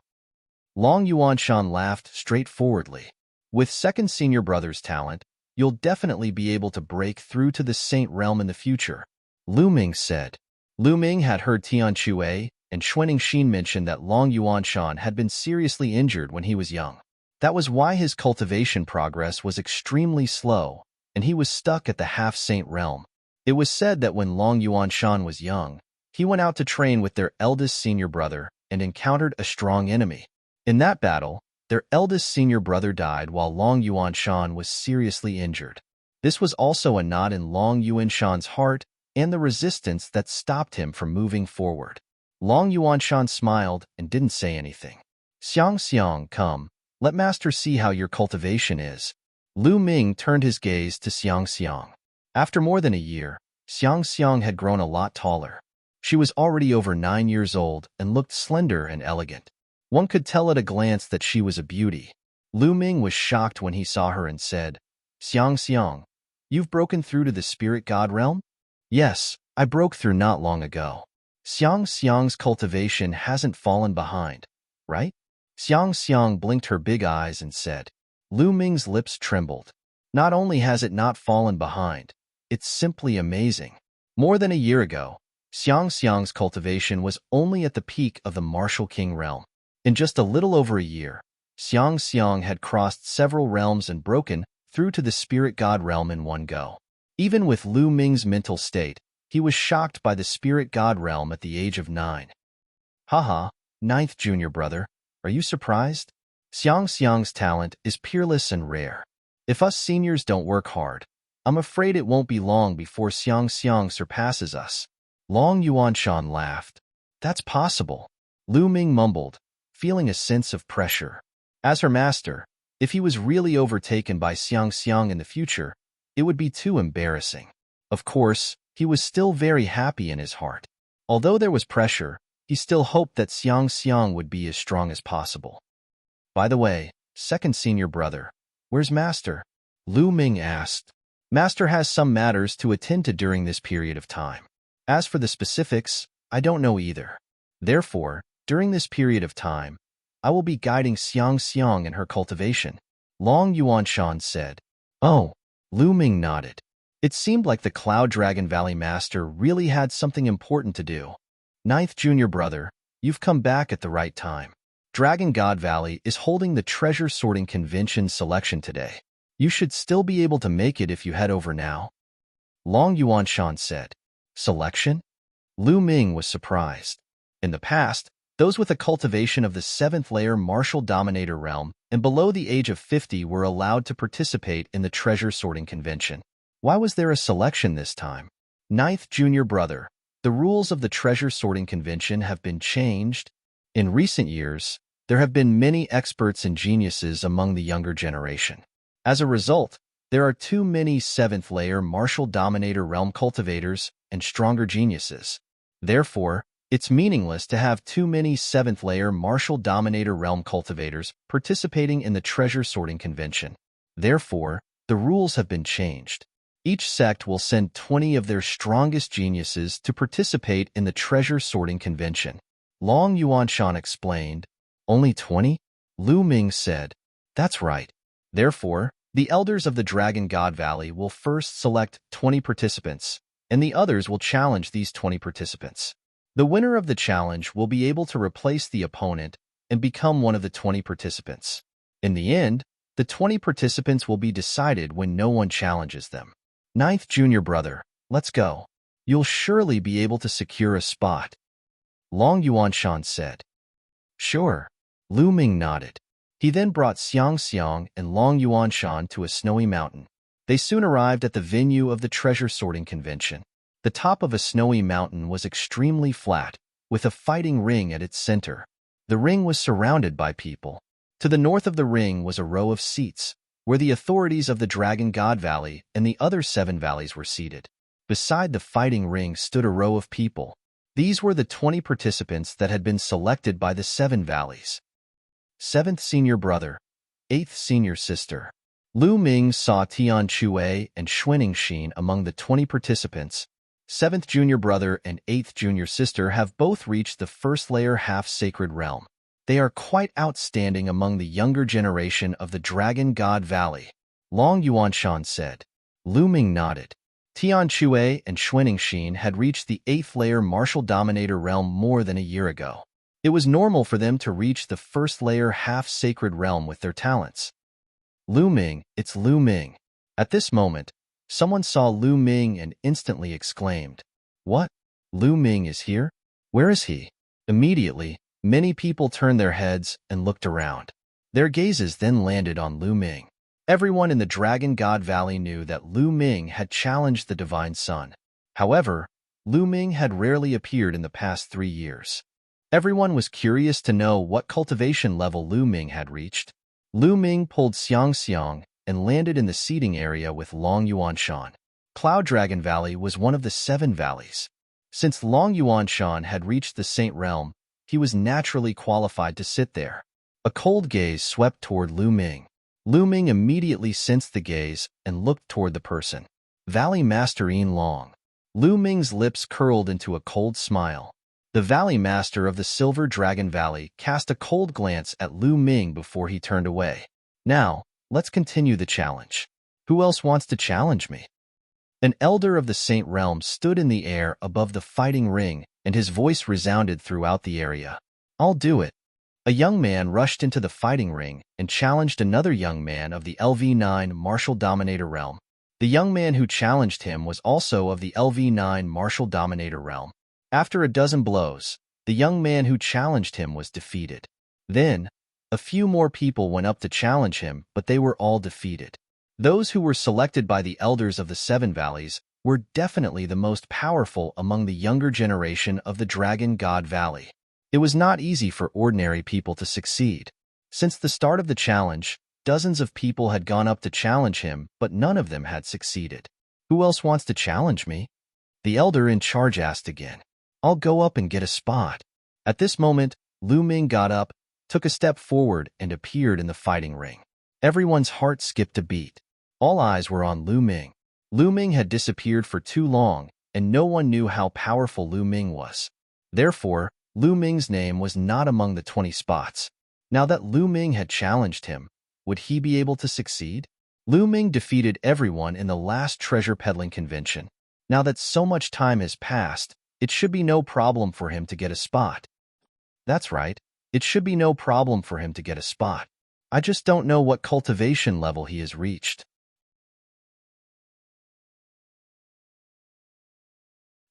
Long Yuanshan laughed straightforwardly. With second senior brother's talent, you'll definitely be able to break through to the Saint Realm in the future, Lu Ming said. Lu Ming had heard Tian Chue and Xuaning Xin mention that Long Yuanshan had been seriously injured when he was young. That was why his cultivation progress was extremely slow, and he was stuck at the half-saint realm. It was said that when Long Yuanshan was young, he went out to train with their eldest senior brother and encountered a strong enemy. In that battle, their eldest senior brother died while Long Yuanshan was seriously injured. This was also a knot in Long Yuanshan's heart and the resistance that stopped him from moving forward. Long Yuanshan smiled and didn't say anything. Xiang Xiang, come, let Master see how your cultivation is. Lu Ming turned his gaze to Xiang Xiang. After more than a year, Xiang Xiang had grown a lot taller. She was already over 9 years old and looked slender and elegant. One could tell at a glance that she was a beauty. Lu Ming was shocked when he saw her and said, Xiang Xiang, you've broken through to the spirit god realm? Yes, I broke through not long ago. Xiang Xiang's cultivation hasn't fallen behind, right? Xiang Xiang blinked her big eyes and said. Lu Ming's lips trembled. Not only has it not fallen behind, it's simply amazing. More than a year ago, Xiang Xiang's cultivation was only at the peak of the Martial King realm. In just a little over a year, Xiang Xiang had crossed several realms and broken through to the spirit god realm in one go. Even with Lu Ming's mental state, he was shocked by the spirit god realm at the age of 9. Haha, ninth junior brother, are you surprised? Xiang Xiang's talent is peerless and rare. If us seniors don't work hard, I'm afraid it won't be long before Xiang Xiang surpasses us. Long Yuanshan laughed. That's possible. Lu Ming mumbled, feeling a sense of pressure. As her master, if he was really overtaken by Xiang Xiang in the future, it would be too embarrassing. Of course, he was still very happy in his heart. Although there was pressure, he still hoped that Xiang Xiang would be as strong as possible. By the way, second senior brother, where's Master? Lu Ming asked. Master has some matters to attend to during this period of time. As for the specifics, I don't know either. Therefore, during this period of time, I will be guiding Xiang Xiang in her cultivation, Long Yuanshan said. Oh, Lu Ming nodded. It seemed like the Cloud Dragon Valley Master really had something important to do. Ninth junior brother, you've come back at the right time. Dragon God Valley is holding the treasure sorting convention selection today. You should still be able to make it if you head over now. Long Yuanshan said. Selection? Lu Ming was surprised. In the past, those with a cultivation of the 7th layer Martial Dominator realm and below the age of 50 were allowed to participate in the treasure sorting convention. Why was there a selection this time? Ninth junior brother, the rules of the treasure sorting convention have been changed. In recent years, there have been many experts and geniuses among the younger generation. As a result, there are too many 7th layer Martial Dominator realm cultivators and stronger geniuses. Therefore, it's meaningless to have too many 7th layer Martial Dominator realm cultivators participating in the treasure sorting convention. Therefore, the rules have been changed. Each sect will send 20 of their strongest geniuses to participate in the treasure sorting convention. Long Yuanshan explained. Only 20? Lu Ming said, "That's right. Therefore, the elders of the Dragon God Valley will first select 20 participants, and the others will challenge these 20 participants. The winner of the challenge will be able to replace the opponent and become one of the 20 participants. In the end, the 20 participants will be decided when no one challenges them. Ninth junior brother, let's go. You'll surely be able to secure a spot." Long Yuanshan said. "Sure." Lu Ming nodded. He then brought Xiang Xiang and Long Yuanshan to a snowy mountain. They soon arrived at the venue of the treasure sorting convention. The top of a snowy mountain was extremely flat, with a fighting ring at its center. The ring was surrounded by people. To the north of the ring was a row of seats, where the authorities of the Dragon God Valley and the other 7 valleys were seated. Beside the fighting ring stood a row of people. These were the 20 participants that had been selected by the 7 valleys. 7th senior brother, 8th senior sister. Lu Ming saw Tian Chue and Xuening Xin among the 20 participants. 7th junior brother and 8th junior sister have both reached the first layer half-sacred realm. They are quite outstanding among the younger generation of the Dragon God Valley, Long Yuanshan said. Lu Ming nodded. Tian Chue and Xuening Xin had reached the 8th layer martial dominator realm more than a year ago. It was normal for them to reach the first layer half-sacred realm with their talents. Lu Ming, it's Lu Ming. At this moment, someone saw Lu Ming and instantly exclaimed, "What? Lu Ming is here? Where is he?" Immediately, many people turned their heads and looked around. Their gazes then landed on Lu Ming. Everyone in the Dragon God Valley knew that Lu Ming had challenged the Divine Sun. However, Lu Ming had rarely appeared in the past 3 years. Everyone was curious to know what cultivation level Lu Ming had reached. Lu Ming pulled Xiang Xiang and landed in the seating area with Long Yuanshan. Cloud Dragon Valley was one of the 7 valleys. Since Long Yuanshan had reached the Saint Realm, he was naturally qualified to sit there. A cold gaze swept toward Lu Ming. Lu Ming immediately sensed the gaze and looked toward the person. Valley Master Yin Long. Lu Ming's lips curled into a cold smile. The Valley Master of the Silver Dragon Valley cast a cold glance at Lu Ming before he turned away. "Now, let's continue the challenge. Who else wants to challenge me?" An elder of the Saint Realm stood in the air above the fighting ring, and his voice resounded throughout the area. "I'll do it." A young man rushed into the fighting ring and challenged another young man of the LV9 Martial Dominator Realm. The young man who challenged him was also of the LV9 Martial Dominator Realm. After a dozen blows, the young man who challenged him was defeated. Then, a few more people went up to challenge him, but they were all defeated. Those who were selected by the elders of the 7 valleys were definitely the most powerful among the younger generation of the Dragon God Valley. It was not easy for ordinary people to succeed. Since the start of the challenge, dozens of people had gone up to challenge him, but none of them had succeeded. "Who else wants to challenge me?" The elder in charge asked again. "I'll go up and get a spot." At this moment, Lu Ming got up, took a step forward, and appeared in the fighting ring. Everyone's heart skipped a beat. All eyes were on Lu Ming. Lu Ming had disappeared for too long, and no one knew how powerful Lu Ming was. Therefore, Lu Ming's name was not among the 20 spots. Now that Lu Ming had challenged him, would he be able to succeed? Lu Ming defeated everyone in the last treasure peddling convention. Now that so much time has passed, it should be no problem for him to get a spot. That's right, it should be no problem for him to get a spot. I just don't know what cultivation level he has reached.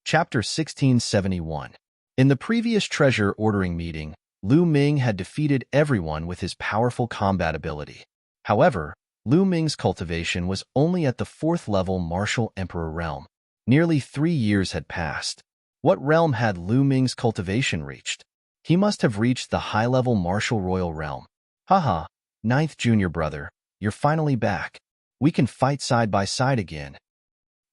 Chapter 1671. In the previous treasure ordering meeting, Lu Ming had defeated everyone with his powerful combat ability. However, Lu Ming's cultivation was only at the 4th level Martial Emperor realm. Nearly 3 years had passed. What realm had Lu Ming's cultivation reached? He must have reached the high-level Martial Royal realm. Haha, 9th junior brother, you're finally back. We can fight side by side again.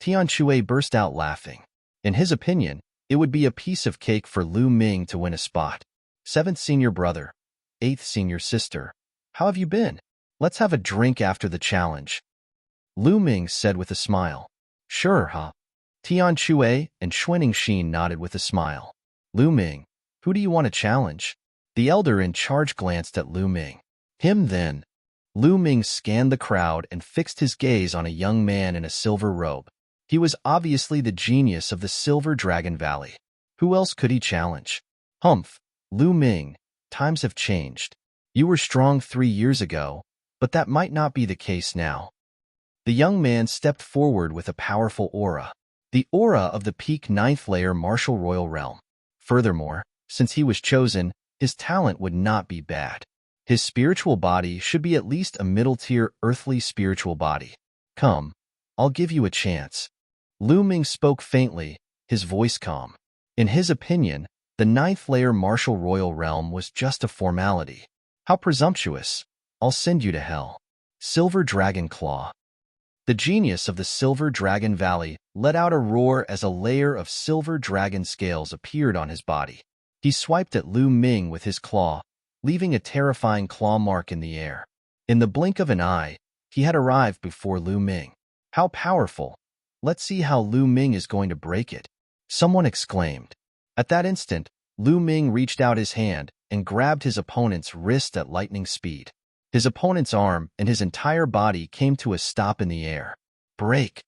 Tian Chue burst out laughing. In his opinion, it would be a piece of cake for Lu Ming to win a spot. 7th senior brother, 8th senior sister, how have you been? Let's have a drink after the challenge. Lu Ming said with a smile. Sure, huh? Tian Chue and Xuening Xin nodded with a smile. Lu Ming, who do you want to challenge? The elder in charge glanced at Lu Ming. Him then. Lu Ming scanned the crowd and fixed his gaze on a young man in a silver robe. He was obviously the genius of the Silver Dragon Valley. Who else could he challenge? Humph, Lu Ming, times have changed. You were strong 3 years ago, but that might not be the case now. The young man stepped forward with a powerful aura. The aura of the peak 9th layer martial royal realm. Furthermore, since he was chosen, his talent would not be bad. His spiritual body should be at least a middle-tier earthly spiritual body. Come, I'll give you a chance. Lu Ming spoke faintly, his voice calm. In his opinion, the 9th layer martial royal realm was just a formality. How presumptuous. I'll send you to hell. Silver Dragon Claw. The genius of the Silver Dragon Valley let out a roar as a layer of silver dragon scales appeared on his body. He swiped at Lu Ming with his claw, leaving a terrifying claw mark in the air. In the blink of an eye, he had arrived before Lu Ming. How powerful! Let's see how Lu Ming is going to break it. Someone exclaimed. At that instant, Lu Ming reached out his hand and grabbed his opponent's wrist at lightning speed. His opponent's arm and his entire body came to a stop in the air. Break!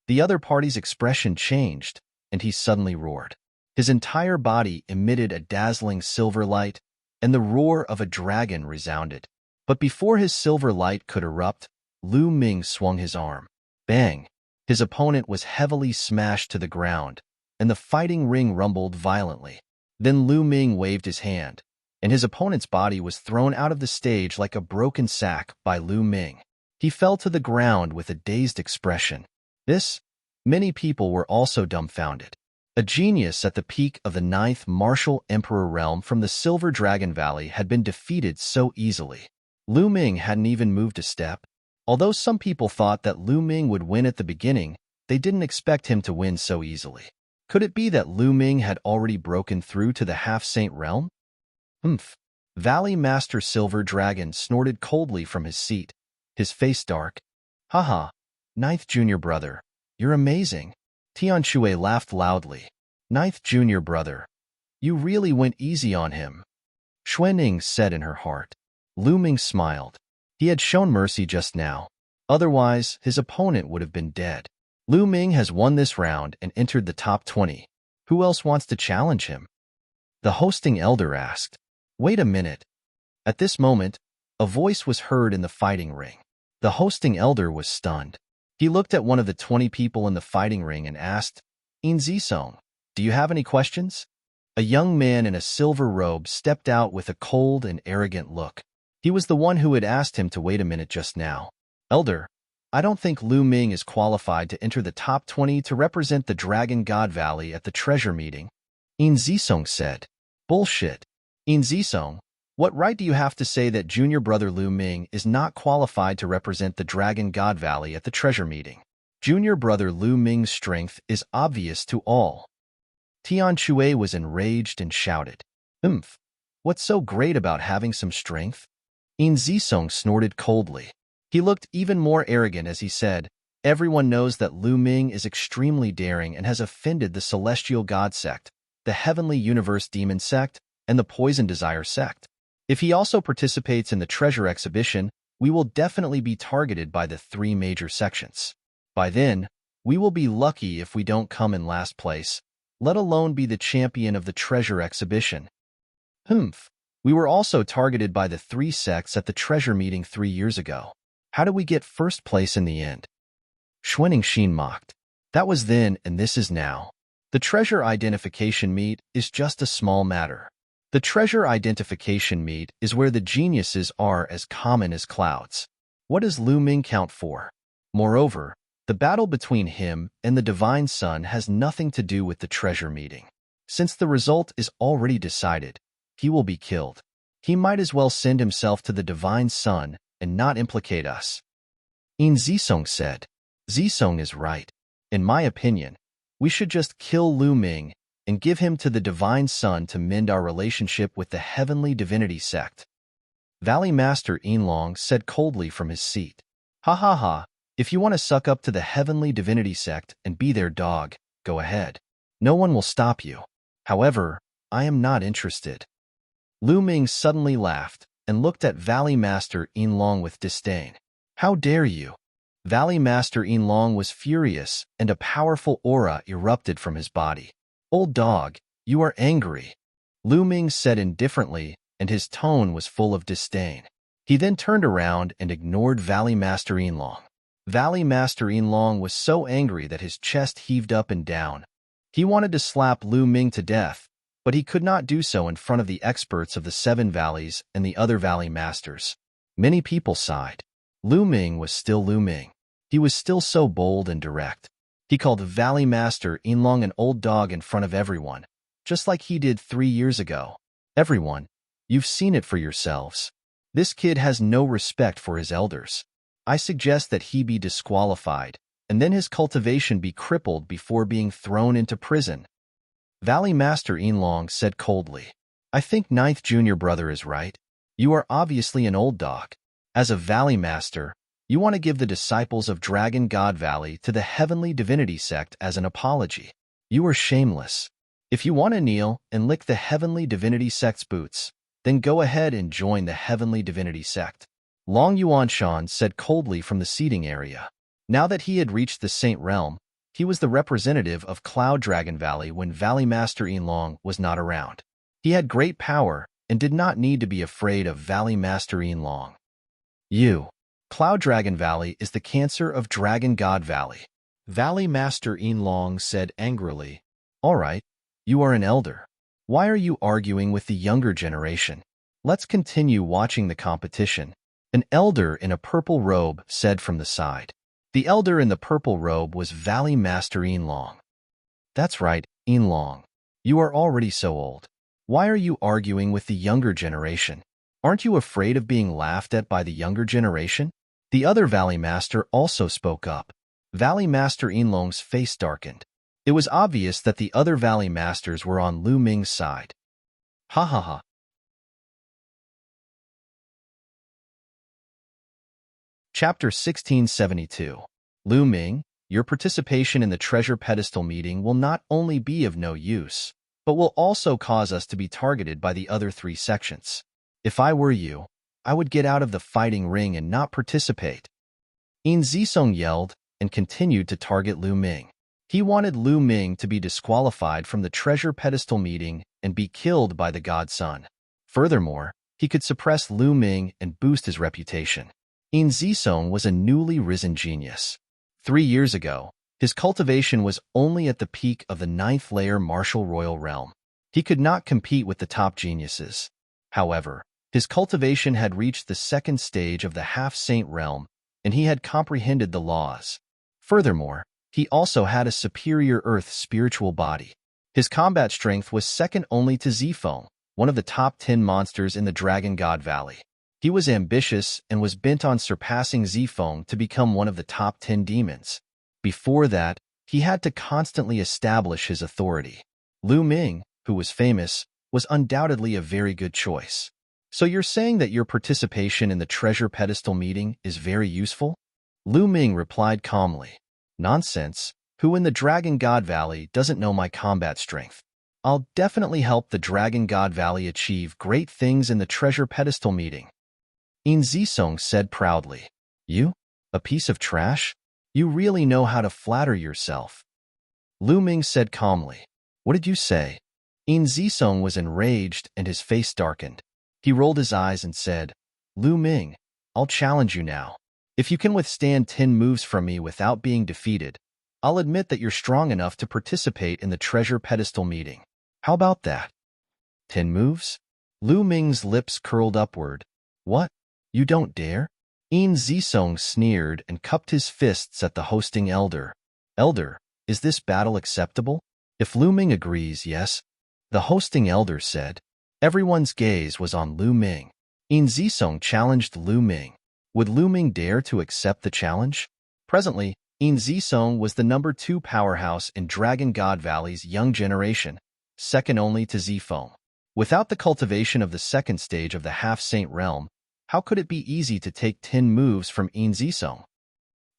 The other party's expression changed, and he suddenly roared. His entire body emitted a dazzling silver light, and the roar of a dragon resounded. But before his silver light could erupt, Lu Ming swung his arm. Bang! His opponent was heavily smashed to the ground, and the fighting ring rumbled violently. Then Lu Ming waved his hand, and his opponent's body was thrown out of the stage like a broken sack by Lu Ming. He fell to the ground with a dazed expression. Many people were also dumbfounded. A genius at the peak of the 9th martial emperor realm from the Silver Dragon Valley had been defeated so easily. Lu Ming hadn't even moved a step. Although some people thought that Lu Ming would win at the beginning, they didn't expect him to win so easily. Could it be that Lu Ming had already broken through to the half-saint realm? Humph. Valley Master Silver Dragon snorted coldly from his seat, his face dark. Haha, 9th junior brother, you're amazing. Tian Shui laughed loudly. 9th junior brother, you really went easy on him. Xuanning said in her heart. Lu Ming smiled. He had shown mercy just now. Otherwise, his opponent would have been dead. Lu Ming has won this round and entered the top 20. Who else wants to challenge him? The hosting elder asked. Wait a minute. At this moment, a voice was heard in the fighting ring. The hosting elder was stunned. He looked at one of the 20 people in the fighting ring and asked, In Zisong, do you have any questions? A young man in a silver robe stepped out with a cold and arrogant look. He was the one who had asked him to wait a minute just now. Elder, I don't think Lu Ming is qualified to enter the top 20 to represent the Dragon God Valley at the treasure meeting. In Zisong said. Bullshit. In Zisong, what right do you have to say that junior brother Lu Ming is not qualified to represent the Dragon God Valley at the treasure meeting? Junior brother Lu Ming's strength is obvious to all. Tian Shui was enraged and shouted. What's so great about having some strength? In Zisong snorted coldly. He looked even more arrogant as he said, Everyone knows that Lu Ming is extremely daring and has offended the Celestial God Sect, the Heavenly Universe Demon Sect, and the Poison Desire Sect. If he also participates in the treasure exhibition, we will definitely be targeted by the 3 major sections. By then, we will be lucky if we don't come in last place, let alone be the champion of the treasure exhibition. We were also targeted by the 3 sects at the treasure meeting 3 years ago. How did we get first place in the end? Xuanning Xin mocked. That was then and this is now. The treasure identification meet is just a small matter. The treasure identification meet is where the geniuses are as common as clouds. What does Lu Ming count for? Moreover, the battle between him and the Divine Sun has nothing to do with the treasure meeting. Since the result is already decided, he will be killed. He might as well send himself to the Divine Sun and not implicate us. In Zisong said. Zisong is right. In my opinion, we should just kill Lu Ming and give him to the Divine Sun to mend our relationship with the Heavenly Divinity Sect. Valley Master Yinlong said coldly from his seat. Ha ha ha, if you want to suck up to the Heavenly Divinity Sect and be their dog, go ahead. No one will stop you. However, I am not interested. Lu Ming suddenly laughed, and looked at Valley Master Yinlong with disdain. How dare you? Valley Master Yinlong was furious, and a powerful aura erupted from his body. Old dog, you are angry, Lu Ming said indifferently, and his tone was full of disdain. He then turned around and ignored Valley Master Yinlong. Valley Master Yinlong was so angry that his chest heaved up and down. He wanted to slap Lu Ming to death, but he could not do so in front of the experts of the Seven Valleys and the other Valley Masters. Many people sighed. Lu Ming was still Lu Ming. He was still so bold and direct. He called Valley Master Yinlong an old dog in front of everyone, just like he did 3 years ago. Everyone, you've seen it for yourselves. This kid has no respect for his elders. I suggest that he be disqualified, and then his cultivation be crippled before being thrown into prison. Valley Master Yinlong said coldly. I think Ninth Junior Brother is right. You are obviously an old dog. As a Valley Master, you want to give the disciples of Dragon God Valley to the Heavenly Divinity Sect as an apology. You are shameless. If you want to kneel and lick the Heavenly Divinity Sect's boots, then go ahead and join the Heavenly Divinity Sect. Long Yuanshan said coldly from the seating area. Now that he had reached the Saint Realm, he was the representative of Cloud Dragon Valley when Valley Master Yinlong was not around. He had great power and did not need to be afraid of Valley Master Yinlong. Cloud Dragon Valley is the cancer of Dragon God Valley. Valley Master Yinlong said angrily. All right, you are an elder. Why are you arguing with the younger generation? Let's continue watching the competition. An elder in a purple robe said from the side. The elder in the purple robe was Valley Master Yinlong. That's right, Yinlong. You are already so old. Why are you arguing with the younger generation? Aren't you afraid of being laughed at by the younger generation? The other Valley Master also spoke up. Valley Master Yinlong's face darkened. It was obvious that the other Valley Masters were on Lu Ming's side. Ha ha ha. Chapter 1672. Lu Ming, your participation in the treasure pedestal meeting will not only be of no use, but will also cause us to be targeted by the other 3 sections. If I were you, I would get out of the fighting ring and not participate. Yin Zisong yelled and continued to target Lu Ming. He wanted Lu Ming to be disqualified from the treasure pedestal meeting and be killed by the God Sun. Furthermore, he could suppress Lu Ming and boost his reputation. Yin Zisong was a newly risen genius. 3 years ago, his cultivation was only at the peak of the 9th layer martial royal realm. He could not compete with the top geniuses. However, his cultivation had reached the 2nd stage of the half-saint realm, and he had comprehended the laws. Furthermore, he also had a superior earth spiritual body. His combat strength was second only to Zifeng, one of the top 10 monsters in the Dragon God Valley. He was ambitious and was bent on surpassing Zifeng to become one of the top 10 demons. Before that, he had to constantly establish his authority. Lu Ming, who was famous, was undoubtedly a very good choice. So you're saying that your participation in the treasure pedestal meeting is very useful? Lu Ming replied calmly. Nonsense. Who in the Dragon God Valley doesn't know my combat strength? I'll definitely help the Dragon God Valley achieve great things in the treasure pedestal meeting. Yin Zisong said proudly. You? A piece of trash? You really know how to flatter yourself. Lu Ming said calmly. What did you say? Yin Zisong was enraged and his face darkened. He rolled his eyes and said, Lu Ming, I'll challenge you now. If you can withstand 10 moves from me without being defeated, I'll admit that you're strong enough to participate in the treasure pedestal meeting. How about that? 10 moves? Lu Ming's lips curled upward. What? You don't dare? Yin Zisong sneered and cupped his fists at the hosting elder. Elder, is this battle acceptable? If Lu Ming agrees, yes. The hosting elder said. Everyone's gaze was on Lu Ming. Yin Zisong challenged Lu Ming. Would Lu Ming dare to accept the challenge? Presently, Yin Zisong was the number 2 powerhouse in Dragon God Valley's young generation, second only to Zifeng. Without the cultivation of the 2nd stage of the half-saint realm, how could it be easy to take 10 moves from Yin Zisong?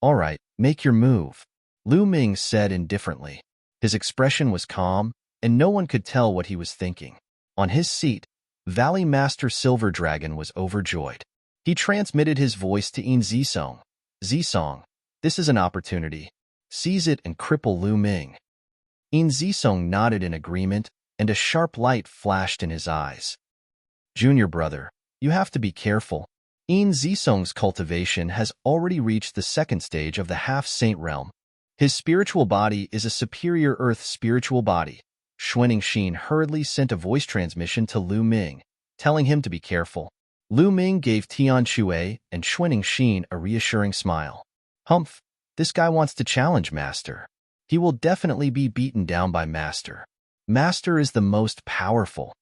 All right, make your move, Lu Ming said indifferently. His expression was calm, and no one could tell what he was thinking. On his seat, Valley Master Silver Dragon was overjoyed. He transmitted his voice to Yin Zisong. Zisong, this is an opportunity. Seize it and cripple Lu Ming. Yin Zisong nodded in agreement, and a sharp light flashed in his eyes. Junior brother, you have to be careful. Yin Zisong's cultivation has already reached the second stage of the half-saint realm. His spiritual body is a superior earth spiritual body. Xuaning Xin hurriedly sent a voice transmission to Lu Ming, telling him to be careful. Lu Ming gave Tian Shui and Xuaning Xin a reassuring smile. Humph, this guy wants to challenge Master. He will definitely be beaten down by Master. Master is the most powerful.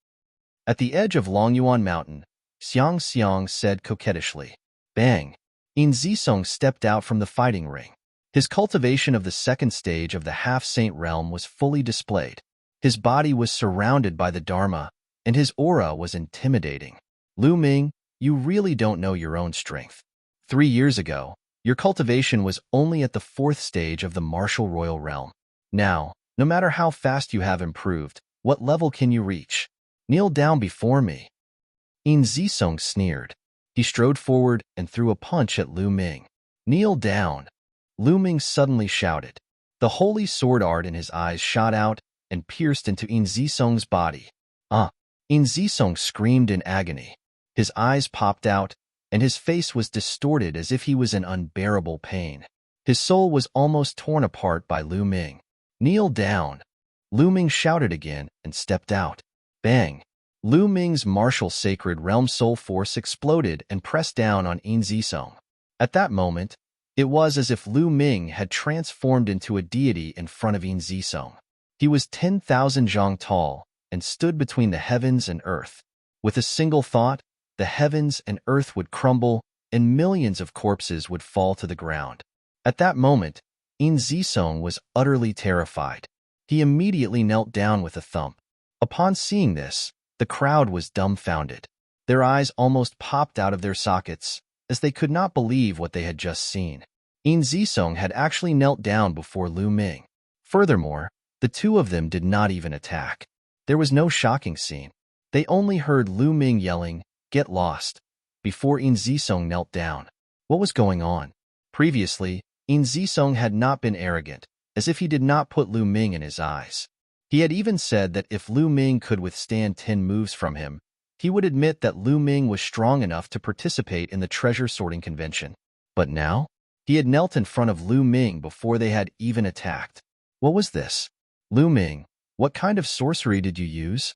At the edge of Longyuan Mountain, Xiang Xiang said coquettishly. Bang! Yin Zisong stepped out from the fighting ring. His cultivation of the second stage of the half-saint realm was fully displayed. His body was surrounded by the Dharma, and his aura was intimidating. Lu Ming, you really don't know your own strength. 3 years ago, your cultivation was only at the 4th stage of the martial royal realm. Now, no matter how fast you have improved, what level can you reach? Kneel down before me. Yin Zisong sneered. He strode forward and threw a punch at Lu Ming. Kneel down. Lu Ming suddenly shouted. The holy sword art in his eyes shot out and pierced into Yin Zisong's body. Yin Zisong screamed in agony. His eyes popped out, and his face was distorted as if he was in unbearable pain. His soul was almost torn apart by Lu Ming. Kneel down. Lu Ming shouted again and stepped out. Bang! Lu Ming's martial sacred realm soul force exploded and pressed down on Yin Zisong. At that moment, it was as if Lu Ming had transformed into a deity in front of Yin Zisong. He was 10,000 zhang tall and stood between the heavens and earth. With a single thought, the heavens and earth would crumble and millions of corpses would fall to the ground. At that moment, Yin Zisong was utterly terrified. He immediately knelt down with a thump. Upon seeing this, the crowd was dumbfounded. Their eyes almost popped out of their sockets, as they could not believe what they had just seen. Yin Zisong had actually knelt down before Lu Ming. Furthermore, the two of them did not even attack. There was no shocking scene. They only heard Lu Ming yelling, "Get lost," before Yin Zisong knelt down. What was going on? Previously, Yin Zisong had not been arrogant, as if he did not put Lu Ming in his eyes. He had even said that if Lu Ming could withstand 10 moves from him, he would admit that Lu Ming was strong enough to participate in the treasure sorting convention. But now, he had knelt in front of Lu Ming before they had even attacked. What was this? Lu Ming, what kind of sorcery did you use?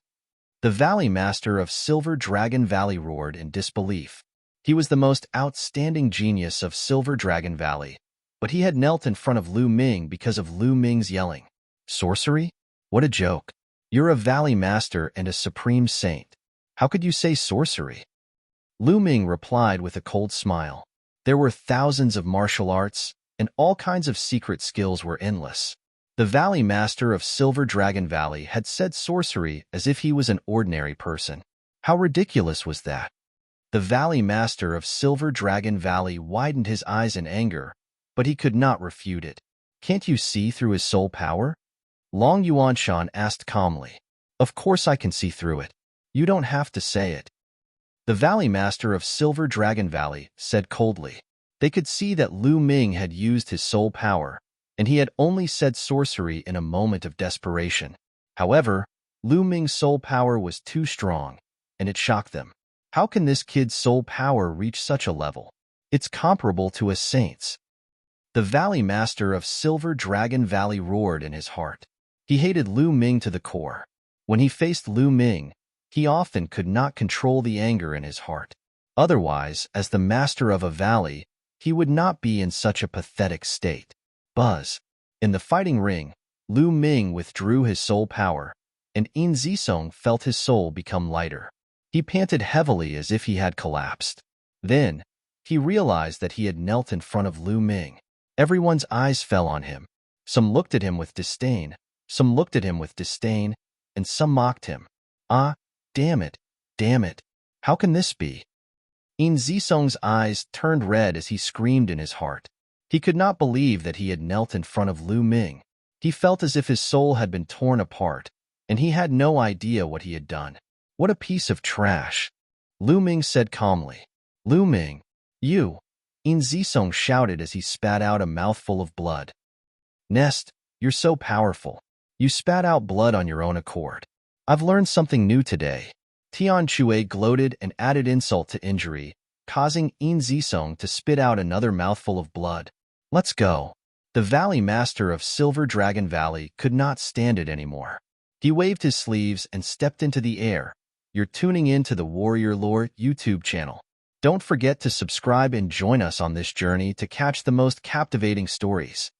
The Valley Master of Silver Dragon Valley roared in disbelief. He was the most outstanding genius of Silver Dragon Valley, but he had knelt in front of Lu Ming because of Lu Ming's yelling. Sorcery? What a joke. You're a Valley Master and a Supreme Saint. How could you say sorcery? Lu Ming replied with a cold smile. There were thousands of martial arts, and all kinds of secret skills were endless. The Valley Master of Silver Dragon Valley had said sorcery as if he was an ordinary person. How ridiculous was that? The Valley Master of Silver Dragon Valley widened his eyes in anger, but he could not refute it. Can't you see through his soul power? Long Yuanshan asked calmly. Of course I can see through it. You don't have to say it. The Valley Master of Silver Dragon Valley said coldly. They could see that Lu Ming had used his soul power, and he had only said sorcery in a moment of desperation. However, Lu Ming's soul power was too strong, and it shocked them. How can this kid's soul power reach such a level? It's comparable to a saint's. The Valley Master of Silver Dragon Valley roared in his heart. He hated Lu Ming to the core. When he faced Lu Ming, he often could not control the anger in his heart. Otherwise, as the master of a valley, he would not be in such a pathetic state. Buzz. In the fighting ring, Lu Ming withdrew his soul power, and Yin Zisong felt his soul become lighter. He panted heavily as if he had collapsed. Then, he realized that he had knelt in front of Lu Ming. Everyone's eyes fell on him. Some looked at him with disdain, some looked at him with disdain, and some mocked him. Ah, damn it, damn it. How can this be? Yin Zisong's eyes turned red as he screamed in his heart. He could not believe that he had knelt in front of Lu Ming. He felt as if his soul had been torn apart, and he had no idea what he had done. What a piece of trash. Lu Ming said calmly. Lu Ming, you. In Zisong shouted as he spat out a mouthful of blood. Nest, you're so powerful. You spat out blood on your own accord. I've learned something new today. Tian Chue gloated and added insult to injury, causing In Zisong to spit out another mouthful of blood. Let's go. The Valley Master of Silver Dragon Valley could not stand it anymore. He waved his sleeves and stepped into the air. You're tuning in to the Warrior Lore YouTube channel. Don't forget to subscribe and join us on this journey to catch the most captivating stories.